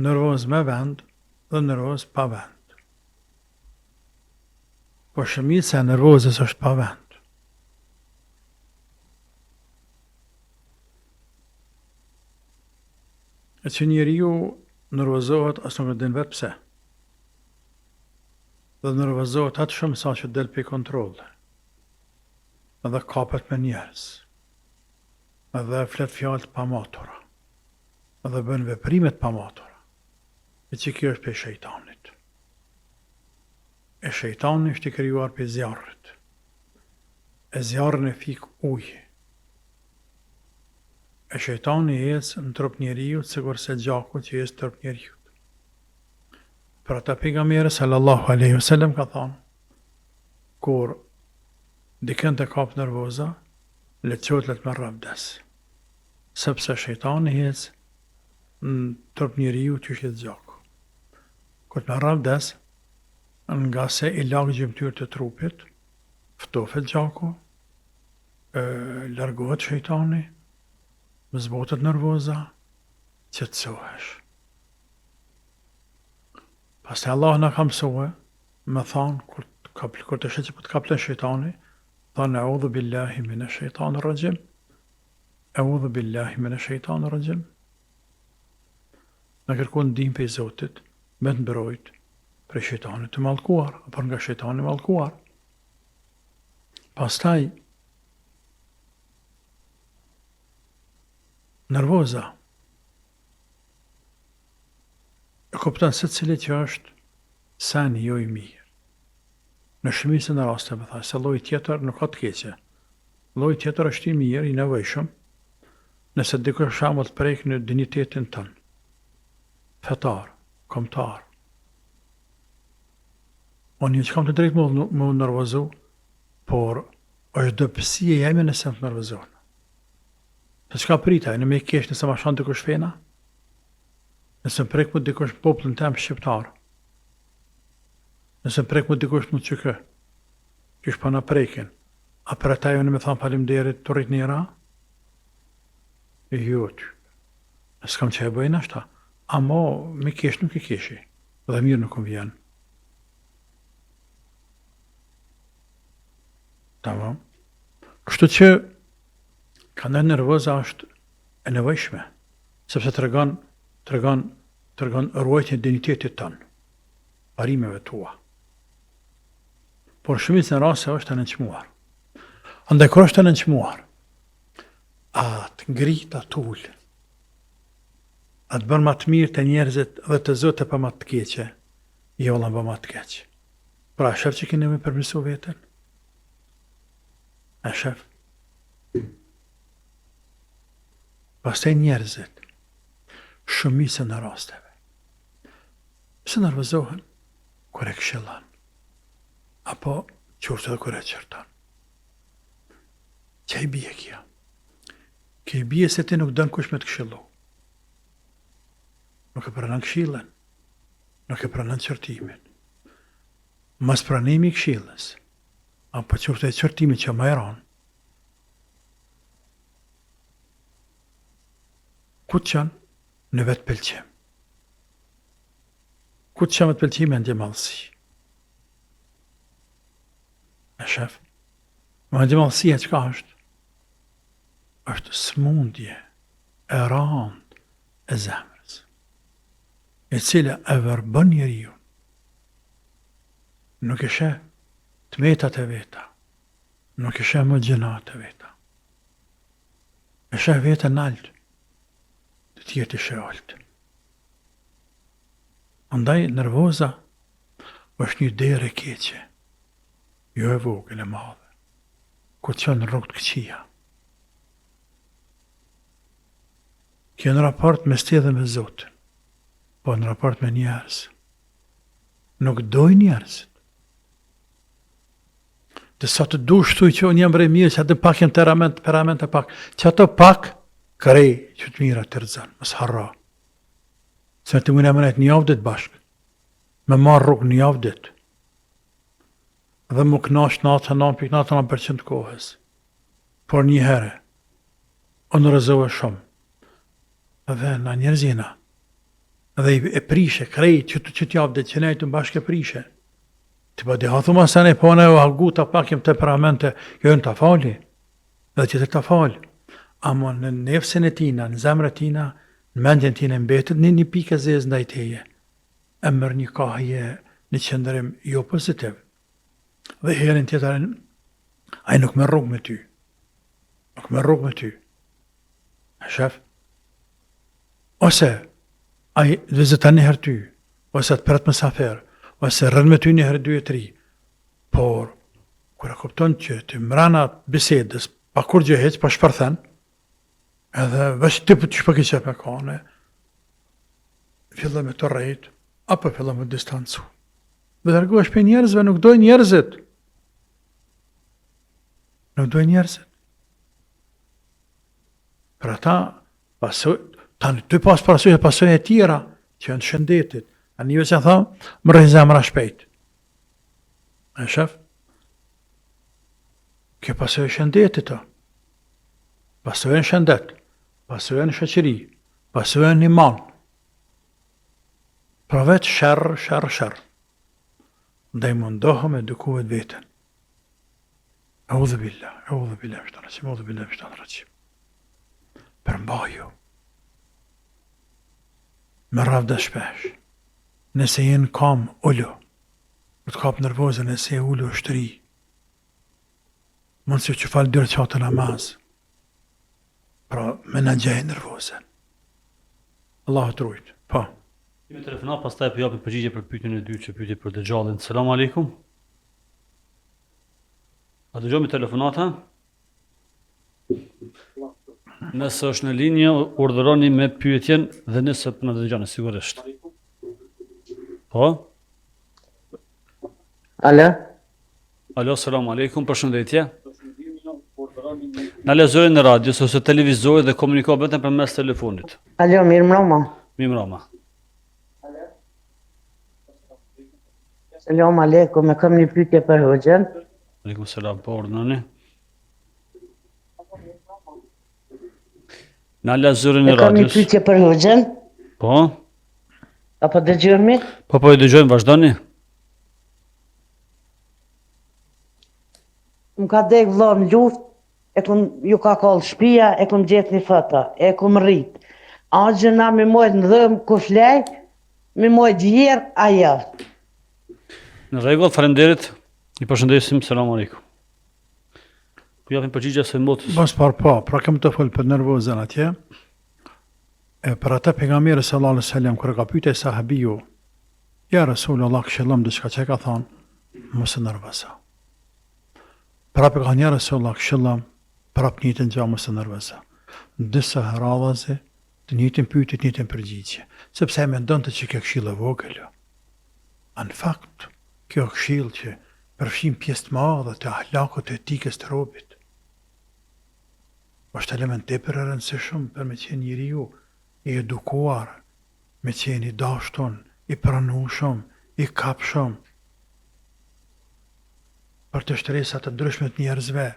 Nervoz me vend dhe nervoz pa vend. Po shumica e nervozës është pa vend. E që njeriu nervozohet as nuk e din vetë pse. Dhe nervozohet atë shumë sa që del për kontrolle. Edhe kapet me njerëz. Edhe flet fjalë pa matura. Edhe bën veprimet pa matura. E që kjo është për shejtanit. E shejtani është i krijuar për zjarrit. E zjarrin e fik ujë. E shejtani ecë në trup njeriu sikur se gjaku që ecë në trup njeriu. Për ata pejgamberi sallallahu alaihi wasallam ka thonë, kur dikën të kap nervoza, leqohet me rabdes. Sepse shejtani ecë në trup njeriu që është gjaku. Kur me rabdes, nga se i lagë gjymtyrë të trupit, ftofet gjaku, largohet shejtani, më zbotet nervoza, qetësohesh. Pastaj Allah na ka mësue, me thonë, kur të shetë që për të kaplen shejtani, thonë, eudhu billahi mine shejtanë rëgjim, eudhu billahi mine shejtanë rëgjim. Në kërkon ndim për i Zotit, me të mbrojt për shejtanit të mallkuar, apo nga shejtani mallkuar. Pastaj, nervoza, e kupton se cili që është sani jo i mirë. Në shumicën e rasteve thaj, se lloji tjetër nuk ka të keqe. Lloji tjetër është i mirë, i nevojshëm, nëse dikush shembull të prek në dinjitetin tënë. Fetar, kombëtar. Unë që kam të drejtë më nervozu, por është dopsi e jemi nëse më nervozohen. Se çka pritaj, në me kesh nëse ma shanë dikush fena? Nëse më prek më dikush popullin tem shqiptar, nëse më prek më dikush më të qykë, që është pa në prekin, a për ata jo në me thamë faleminderit të rrit njëra? Jo ty. Nësë kam që e bëjnë ashta, amo me kesh nuk i keshi, dhe mirë nuk më vjen. Tamam. Kështu që ka në nervoza është e nevojshme, sepse të regon ruajtje e dignitetit tënë, parimeve tua. por shumicën e raste është e nënçmuar. Andaj kur është e nënçmuar, atë ngrit atë ul, atë bën më të mirë të njerëzit dhe të Zotit pa më të keqe, jo valla pa më të keq. Pra shef që keni me përmirësu veten? A shef? Pastaj njerëzit, shumicën e rasteve, se nervozohen kur e këshillon, apo qoftë edhe kur e qërton. Që i bie kjo? Kjo i bie se ti nuk dën kush me të këshillu. Nuk e pranon këshillën, nuk e pranon qërtimin. Mas pranimi i këshillës, apo qoftë e qërtimit që më eron, ku të qanë? Në vetë pëlqim. Ku të qanë vetë pëlqim e ndjemalësi. E shef? Ma ndjemalësia qka është? është smundje e rand e zemrës, e cila e verbën njeriu. Nuk e sheh të metat e veta, nuk e sheh më gjënat e veta. E sheh vetën nalt, të tjerë të sheh alt. Andaj nervoza është një derë e keqe, jo e vogël e madhe, ku të qenë rrugë të këqija. Kjo në raport me sti dhe me Zotin, po në raport me njerëz. Nuk doj njerëzit. Dhe sa të du shtuj që unë jam bre mirë, që atë pak jem temperament e pak, që ato pak krej që të mira të rëzën, mësë harra. Se të mune mënajt një avdit bashkë, me marrë rrugë një avdit, dhe më knash natë 9% kohës. Por një herë, unë rëzohë shumë, dhe na njerëzina, dhe e prishe, krejt që t'javde që nejtë në bashkë e prishe. Të pa diha thuma se ne po ne o haguta pak jem temperamente, jo në të fali, dhe që të fali. Amo në nefsin e tina, në zemrën e tina, në mendjen tina mbetet, një pikë e zezë ndaj teje. E mërë një kahje në qëndërim jo pozitiv. Dhe herën tjetër, a nuk me rrugë me ty. Nuk me rrugë me ty. E shef? Ose, a i vizitan një herë ty, ose të pret mësafer, ose rrën me ty një herë 2 e 3. Por, kura kupton që të mrana bisedës, pa kur gjë heq, pa shpërthen, edhe veç tipë të shpëki që me kane, fillë me të rejt, apo fillë me distancu. Dhe dërgu është për njerëzve, nuk doj njerëzit. Nuk doj njerëzit. Për ata, tani, ty pas parasysh e pasojë e tjera që janë shëndetit. A një që thamë, më rrëj zemra shpejt. E shef? Kjo pasojë shëndetit të. Pasojë në shëndet, pasojë në shëqëri, pasojë në iman. Pra vetë shërë. Ndaj mundohëm e dukuhet vetën. Audhu billah, mishtan raqim. Përmbaju. Me rravda shpesh. Nëse jenë kam ullu, të kap nervozën, nëse e ullu është ri. Mund si që falë dyrë qatë namaz. Pra, me në gjejë nervozën. Allah të rujtë. Pa. Kemi telefonat, pastaj po japim përgjigje për pyetjen e dytë, që pyeti për dëgjallin. Selam aleikum. A dëgjojmë telefonata? Nëse është në linjë, urdhëroni me pyetjen dhe nëse po na dëgjoni sigurisht. Po? Alo, selam aleikum, përshëndetje. Na lezojë në radio ose televizor dhe komuniko vetëm përmes telefonit. Alo, mirëmbrëma. Mirëmbrëma. Selam aleikum, e kam një pyetje për hoxhën. Aleikum selam, po urdhëroni. Na lezojë në E kam një radio. pyetje për hoxhën. Po? Apo dëgjojmë? Po e dëgjojmë, vazhdoni. Më ka dek vëlla në luftë, ju ka kallë shtëpia, e kum gjetë një foto, e kum rrit. A gjëna me mojt në dhëmë kushlej, me mojt gjerë, ajo. Në rregull, faleminderit. I përshëndesim, selam aleikum. Ku japim përgjigje së motës. Bas par po, pra kam të folë për nervozën atje. Për ata pejgamberi sallallahu alaihi wasallam kur e ka pyetur sahabiu, ja Rasulullah këshillom diçka që ka thonë, mos e nervozo. Prapë ka një Rasulullah këshillom, prapë njëtën gjë mos e nervozo. Disa radhaze të njëjtën pyetje, të njëjtën përgjigje, sepse mendonte që kjo këshill e vogël. Në fakt, kjo këshill që përfshin pjesë të madhe të ahlakut të etikës të robit. Është element tepër i rëndësishëm për me qenë njeriu i edukuar, me qenë i dashton, i pranueshëm, i kapshëm për të shtresat të ndryshme të njerëzve,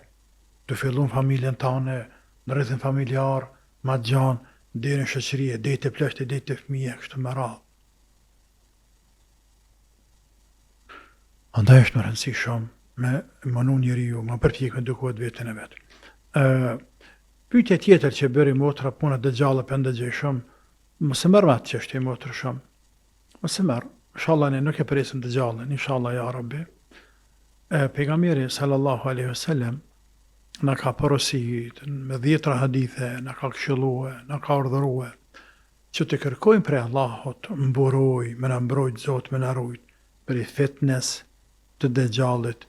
të fillon familjen tane, në rrethin familjar, ma gjanë, deri në shoqëri, deri të pleshtë, deri të fëmijë, kështu me radhë. Andaj është më rëndësishëm me mënu njeriu, më përpjekë me edukuar veten e vet. Pyetja tjetër që bëri motra puna dëgjallë për ndëgjeshëm, mos e merr me atë çështje motrë shumë. Mos e merr. Inshallah ne nuk e presim dëgjallën, inshallah ya Rabbi. Pejgamberi sallallahu alaihi wasallam na ka porositur me 10 hadithe, na ka këshilluar, na ka urdhëruar që të kërkojmë prej Allahut mburoj, më na mbrojt Zot, më na rujt për i fitnes të dëgjallit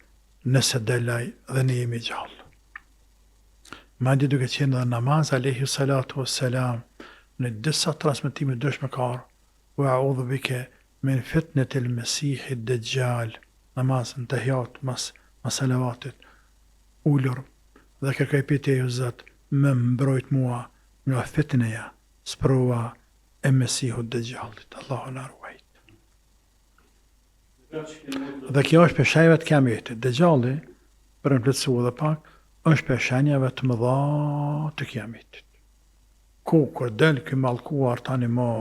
nëse delaj dhe ne jemi gjallë. Madje duke qenë dhe namaz, alayhi salatu wassalam, në disa transmetime dëshmekar, wa a'udhu bike min fitnetil mesihit dëgjal, namazën të hjat mas salavatit, ullur, dhe kërkaj pite ju Zot, më mbrojt mua nga fitneja, sprova e mesihut dëgjallit. Allahu na ruajt. Dhe kjo është për shajve të kiametit. Dëgjalli, për në plëtsu edhe pak, është për shenjave të mëdha të kiametit. Ku, kur del kë mallkuar tani mo,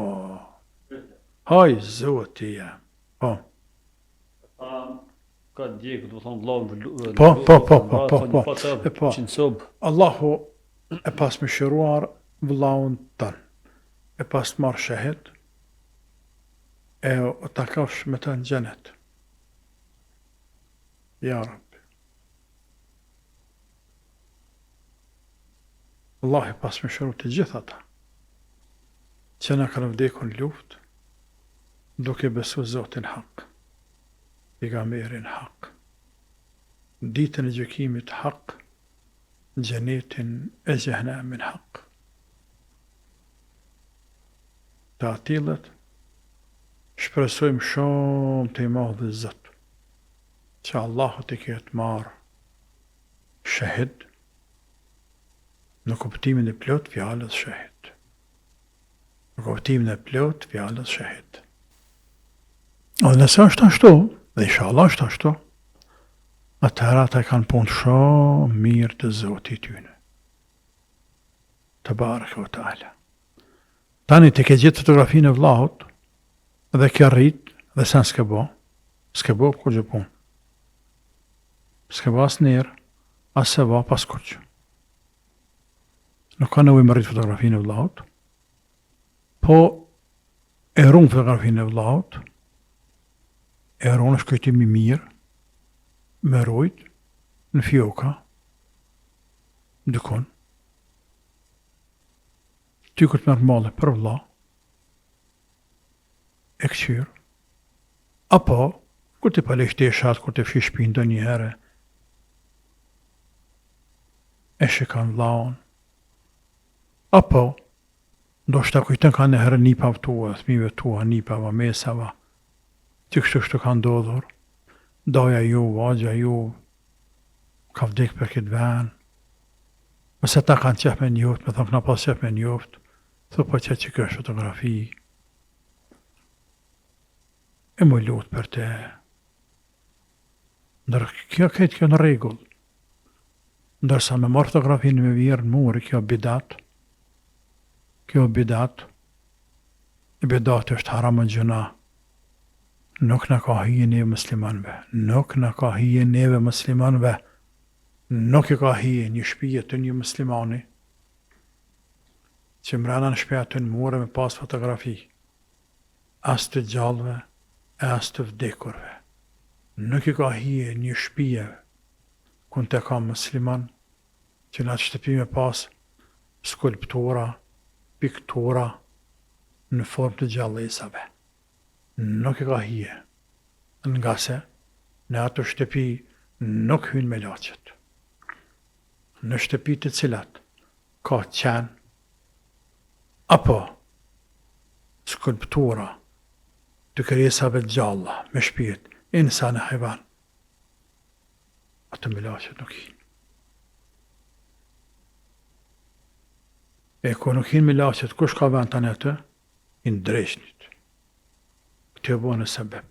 haj Zoti jam. Po. Ka djekë, do të thonë vllau Po. Allahu e pas më shëruar vllaun tën. E pas marr shahid, e o takosh me të në xhenet. Ja Rabbi. Allah e pas më shëru të gjithë ata që na kanë vdekur në luftë duke besu Zotin hak, pejgamberin hak, ditën e gjykimit hak, xhenetin e xhehenemin hak. Të atillet shpresojmë shumë të i madhë Zot, që Allahu të ketë marë shahid në kuptimin e plot fjalës shahid. Në kuptimin e plot fjalës shahid. Dhe nëse është ashtu, dhe inshallah është ashtu, atëherë ata kanë punë shumë mirë të Zotit tyne. Të barëke o ta'ala. Tani të ke gjithë fotografinë e vllahut dhe ke rrit dhe sen s'ke bo kur gjë punë. S'ke bo as njerë, as se bo pas kur gjë. Nuk ka nevojë me rrit fotografinë e vllahut, po e runë fotografinë e vllahut, e runë është kujtimi mirë, me rujt, në fjoka, dykon. Ty këtë mërë male për vlla, e këqyrë, apo, kur të paleshti e shatë, kur të fshi shpinë do një herë, e shikan vllaun, apo, do shta kujtën ka në herë nipave tua, thmive tua, nipava, mesava, që kështu ka ndodhur, doja ju, vajgja ju, ka vdek për këtë ven, mëse ta kanë qef me njoft, me thonë këna pas qef me njoft, thë po që kjo është fotografi, e më lutë për te, ndër kjo këtë kjo në regull, ndërsa me marë fotografinë me vjerë në muri, kjo bidat, e bidat është haram e gjuna, nuk në ka hije neve muslimanve, nuk në ka hije neve muslimanve, nuk e ka hije një shpije të një muslimani, që mrena në shpeja të në mure me pas fotografi, as të gjallëve, e as të vdekurve. nuk I ka hije një shtëpie ku të ka musliman që në atë shtëpi me pas skulptura, piktura në formë të gjallësave. Nuk I ka hije, nga se në atë shtëpi nuk hyn me laçet. Në shtëpi të cilat ka qenë apo skulptura të krijesave të gjalla me shpirt, insan e hayvan. Atë me laçet nuk hyn. E ku nuk hyn me laçet, kush ka vend tani atë? I ndreshnit. Këtë e bënë sebeb.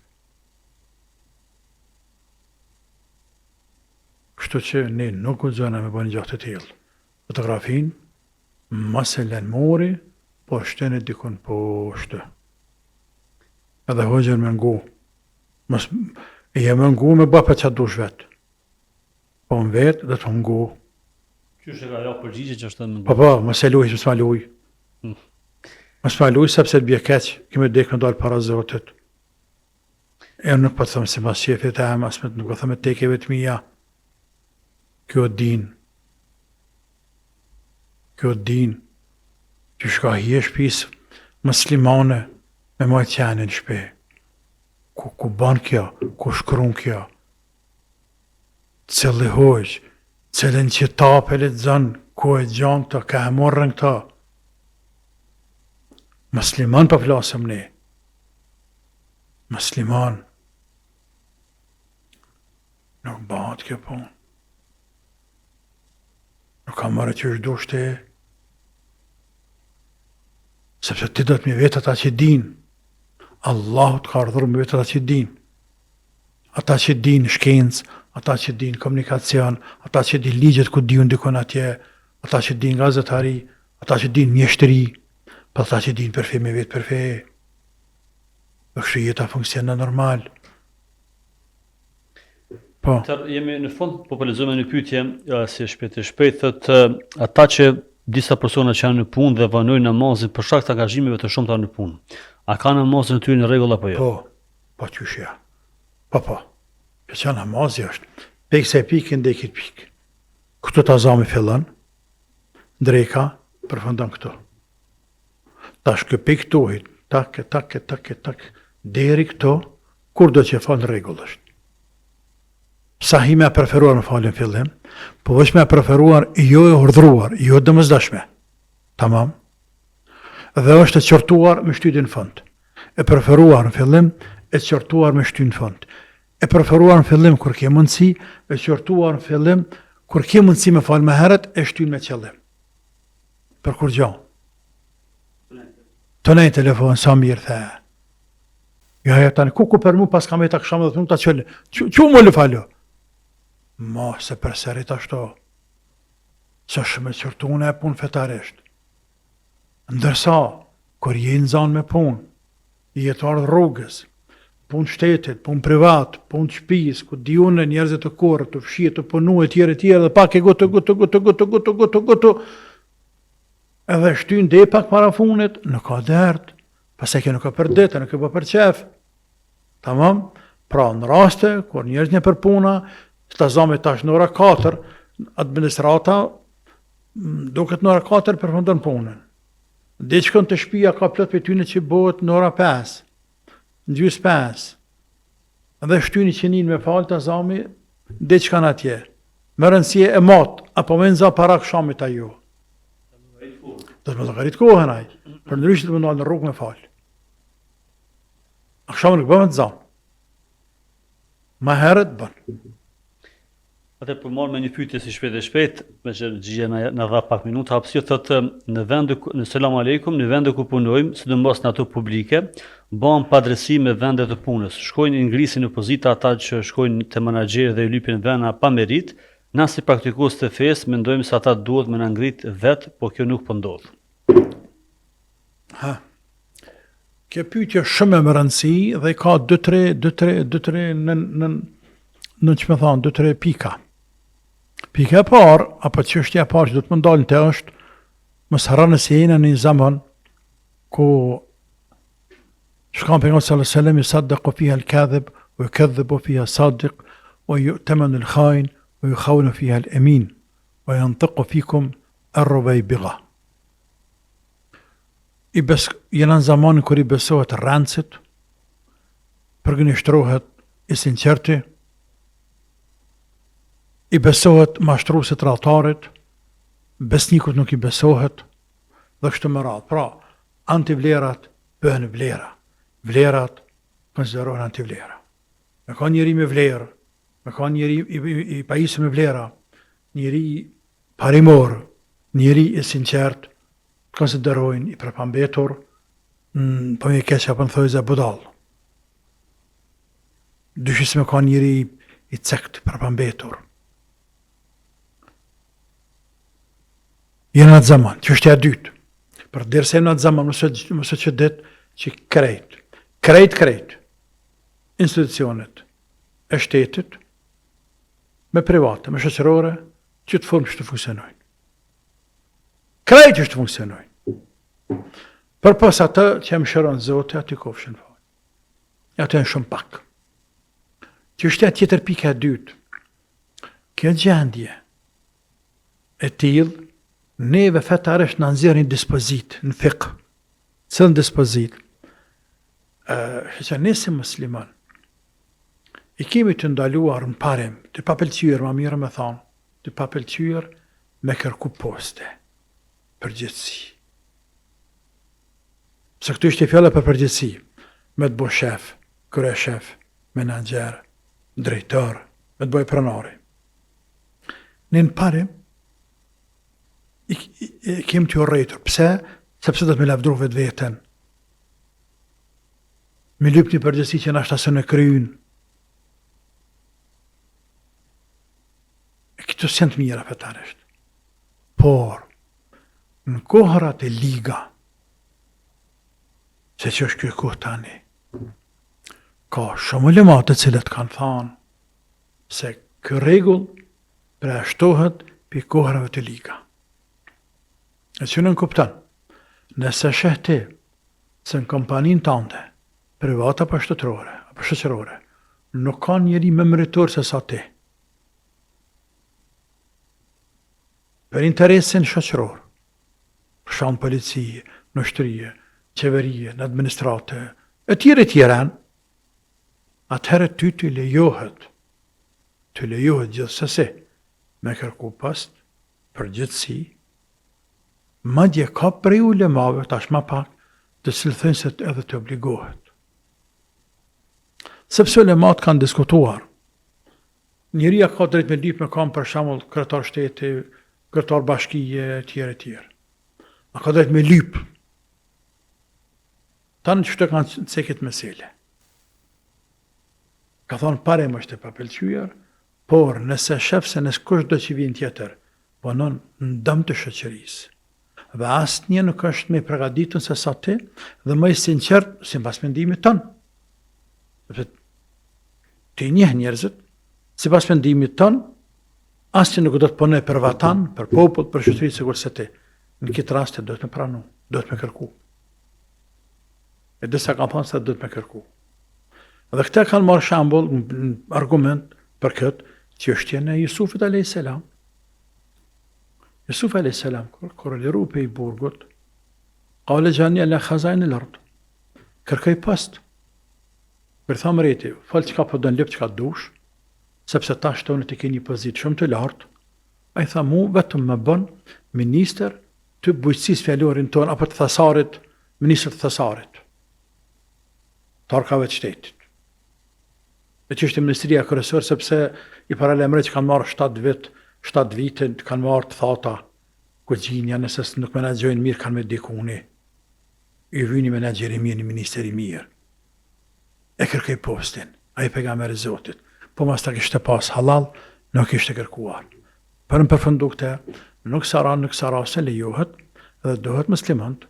Kështu që ne nuk guxojna me bënë gjatë të tillë. Fotografin, mas e lën mori, po shtene dikun poshtë. Edhe hoxhën me ngu. Mos e jam ngu me bapa çfarë dush vet. Po në vetë dhe të ngu. Qysh e ka la përgjigje që është më. Po, mos e luaj, mos ma luaj. Mos ma luaj sepse të bje keq, kime dekë në dalë para Zotit. E nuk po të thëmë si mas shefit e em, asmet nuk po thëmë e tekeve të mija. Kjo din. Kjo din. Që shka hje shpis muslimane me ma qenin shpe. Ku ban kjo, ku shkrun kjo. Cëllë hojq, cëllën që tape le të zënë, ku e gjanë këta, ka e morën këta. Musliman pa flasëm ne. Musliman. Nuk bëhat kjo punë. Nuk ka marrë që është dushte. Sepse ti do të mi vetë ata që din. Allahu të ka ardhur me vetë ata që din. Ata që din shkencë, ata që din komunikacion, ata që din ligjet ku diun dikon atje, ata që din gazetari, ata që din mjeshtëri, pa ata që din përfe me vetë përfe. Për kështu jeta funksionon normal. Po. Jemi në fund, po lexojmë një pyetje, si shpejt thotë ata që disa persona që janë në punë dhe vanojnë namazin për shkak të angazhimeve të shumta në punë. A ka namazin e tyre në rregull apo jo? Po qysh ja. Po. Që namazi është. Pekse e pikë, ndekit pikë. Këtu të azami fillon, dreka përfundon këtu. Tash kë pikë tuhit, tak, deri këtu, kur do që falë në rregull është. Sa hi me preferuar në falën fillim, po veç me preferuar jo e urdhruar, jo domosdoshme. Tamam. Dhe është e qortuar me shtytin në fund. E preferuar në fillim, e qortuar me shtytin në fund. E preferuar në fillim kur ke mundësi, e qortuar në fillim kur ke mundësi me falë më herët, e shtyn me qëllim. Për kur gjo? Të nej telefon, sa mirë the. Ja, tani, ku për mu pas kam e ta këshamë dhe të nuk ta qëllë. Që më lë falë? Ma, se për serit ashto. Që shme qërtune e punë fetarisht. Ndërsa, kur je në zanë me punë, je të ardhë rrugës, punë shtetit, punë privat, punë shpis, ku diune njerëzit të korë, të fshirë, të punu e tjere, dhe pak e gutu, edhe shtyn dhe pak para funit, nuk ka dertë, pas e ke nuk ka për ditë, nuk ka për qef. Tamam? Pra në raste, kur njerëz një për puna, të zame tash në ora 4, administrata, duket në ora 4 përfundon punën. Diçkën të shtëpia ka plot për tyne që bëhet në ora 5, në gjys 5. Edhe shtyni që nin me falë të zami, diçkan atje. Më rëndësie e matë, apo me nëza para këshamit ajo. Do të më llogarit kohën ai, për ndryshe të më ndalë në rrugë me falë. Akşamın bëhet zam. Ma herët bën. Atë për marrë me një pyetje si shpejt, me që gjigje në dha pak minuta, hapësio thotë në vende në selam aleikum, në vende ku punojmë, sidomos në ato publike, bëhen padresi me vende të punës. Shkojnë i ngrisin opozita ata që shkojnë te menaxheri dhe i lypin vena pa merit. Na si praktikues të fesë mendojmë se ata duhet me na ngrit vet, po kjo nuk po ndodh. Kjo pyetje shumë e rëndësi dhe ka 2-3 në që me thonë 2-3 pika. Pika e parë, apo çështja e parë që do të më ndalën të është, mos harroni se jena në një zaman ku shkam pejgamberi sallallahu alaihi wasallam yusaddaqu fiha al-kadhib ويكذب فيها صادق ويؤتمن الخائن ويخون فيها الأمين وينطق فيكم الربيبغة. Janë zamani kur I besohet rancit, përgënjështrohet I sinqerti, I besohet mashtruesit ralltarit, besnikut nuk I besohet, dhe kështu me radhë. Pra, antivlerat bëhen vlera. Vlerat konsiderohen antivlera. Me ka njeri me vlerë, me ka njeri I pajisë me vlera, njeri parimor, njeri I sinqert, konsiderojnë I përpambetur, po me keqa për në thojze budal. Dyshis me ka njeri I cekt përpambetur. Jenë atë zaman, që është e dytë. Për derse në atë zaman, mësë që ditë që krejt, institucionet e shtetit, me private, me shoqërore, që të formë që të funksionojnë. Krejt që të funksionojnë. Për pas atë që më shëron Zotë, aty kofshin fal. Aty janë shumë pak. Që është e tjetër pika e dytë. Kjo gjendje e tillë neve fetarisht në nxjerrin dispozit në fiqh. Cëllën dispozit? Që ne si musliman I kemi të ndaluar në parim, të papëlqyer, ma mirë me thonë, të papëlqyer me kërku poste, përgjithësi. Se këtu ishte fjalla për përgjithësi, me të bo shef, kërë shef, menager, drejtor, me të boj pronari. Në parim, kemi të urrejtur. Pse? Sepse do të me lavdru vetë vetën. Me lyp një përgjithësi që në ashtë asë në kryyn. Këtu s'janë të mira fetarisht. Por, në kohërat e liga, se që është kjo kohë tani, ka shumë ulemat të cilët kanë thanë se kjo regull preashtohet për kohërave të liga. E që në kuptan, nëse shehti se në kompanin tante, privata apo shtetërore, apo shoqërore, nuk ka njeri më meritor se sa ti. Për interesin shoqëror, për shkak policie, në ushtrie, qeverie, në administrate, e tjere, atëherë ty të lejohet gjithsesi me kërku post, përgjithësi, madje ka prej ulemave, tash ma pak, të cilë thënë se edhe të obligohet. Sepse ulemat kanë diskutuar. Njëria ka drejt me lyp me kam për shembull kryetar shteti, kryetar bashkije, tjere. A ka drejt me lyp. Tanë që të kanë cekit mesele. Ka thonë pare më është e papëlqyer, por nëse shef se nësë kush do që vinë tjetër, punon në dëm të shoqërisë. Dhe asë një nuk është me pregaditun se sa ti, dhe më I sinqert, si pas mendimit tonë. Ti njeh njerëzit, si pas mendimit tonë, asë që nuk do të punoj për vatan, për popull, për shoqëri sigur se ti. Në këtë rast do të me pranu, do të me kërku. E disa kanë thonë se do të me kërku. Dhe këta kanë marrë shembull, argument për këtë, që është jene Jusufit a.s. Jusuf a.s. Kër liru pe I burgut, qale gjani ala khazajnë l'ard. Kërkoj post. Për thamë reti, falë që ka po dënë lëp që ka dush, sepse ta shtonët I ke një pozit shumë të lartë, a I tha mu vetëm më bën minister të bujqësis fjallorin tonë, apo të thasarit, minister të thasarit, të arkave të shtetit. E që është ministria kërësor, sepse I paralemre që kanë marrë 7 vite, kanë marrë të thata, këgjinja, nëse nuk menagjojnë mirë, kanë me dikuni. I vyni menagjeri mirë, një ministeri mirë. E kërkej postin, a I pejgamberi Zotit. Po mas ta kishte pas halal, nuk ishte kërkuar. Për në përfundu këte, nuk sara se lejohet, dhe dohet muslimant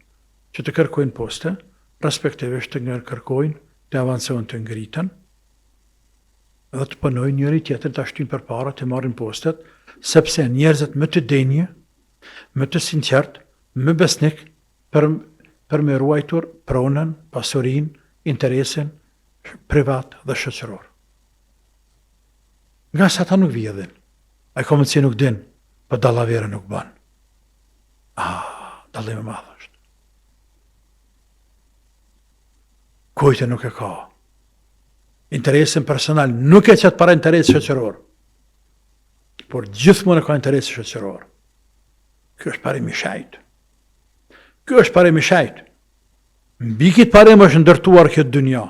që të kërkojnë poste, respektivisht të kërkojnë, të avancojnë të ngritën, dhe të punojnë njëri tjetër të ashtin për para të marrin postet, sepse njerëzit më të denje, më të sinqert, më besnik për me ruajtur pronën, pasurin, interesin privat dhe shoqëror. Nga se ata nuk vjedhin. Ai komenci nuk din, për dallavera nuk ban. Dallim e madh është. Kujtë nuk e ka. Interesin personal nuk e qëtë para interes shoqëror, por gjithmonë e ka interes shoqëror. Kjo është parim i shajt. Kjo është parim i shajt. Mbi këtë parim është ndërtuar këtë dynja.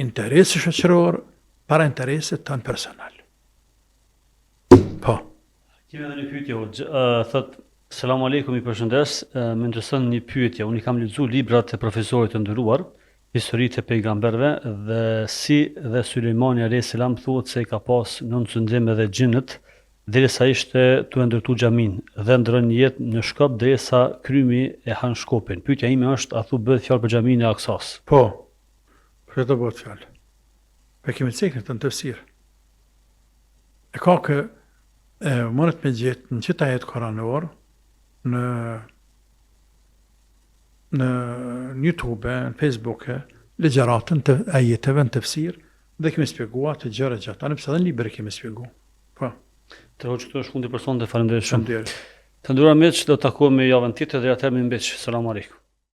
Interesi shoqëror para interesit tonë personal. Po. Kemi edhe një pyetje, thot, selam aleikum, i përshëndes, më intereson një pyetje. Unë i kam lexuar librat e profesorit të nderuar, historitë e pejgamberëve, dhe si dhe Sulejmani alayhis salam thuhet se i ka pas 9 sunxhem edhe xhinët, derisa ishte tu ndërtu xhamin dhe ndron një jetë në Shkop derisa krymi e han Shkopin. Pyetja ime është, a thu bëhet fjalë për xhamin e Aksas? Po. Për të bëhet fjalë. Për kemi cekën të në tefsir. E ka kë mënët me gjithë në qëta jetë koranor, në YouTube, në Facebook, legjeratën të ajeteve në tefsir, dhe kemi spjegua të gjëre gjatë, anë pëse dhe në liber kemi spjegu. Po. Të hoqë këto është fundi person dhe falenderoj shumë. Shënderë. Të nderuar miq, do të takohemi javën tjetër dhe atëherë më mbeq. Selam aleikum.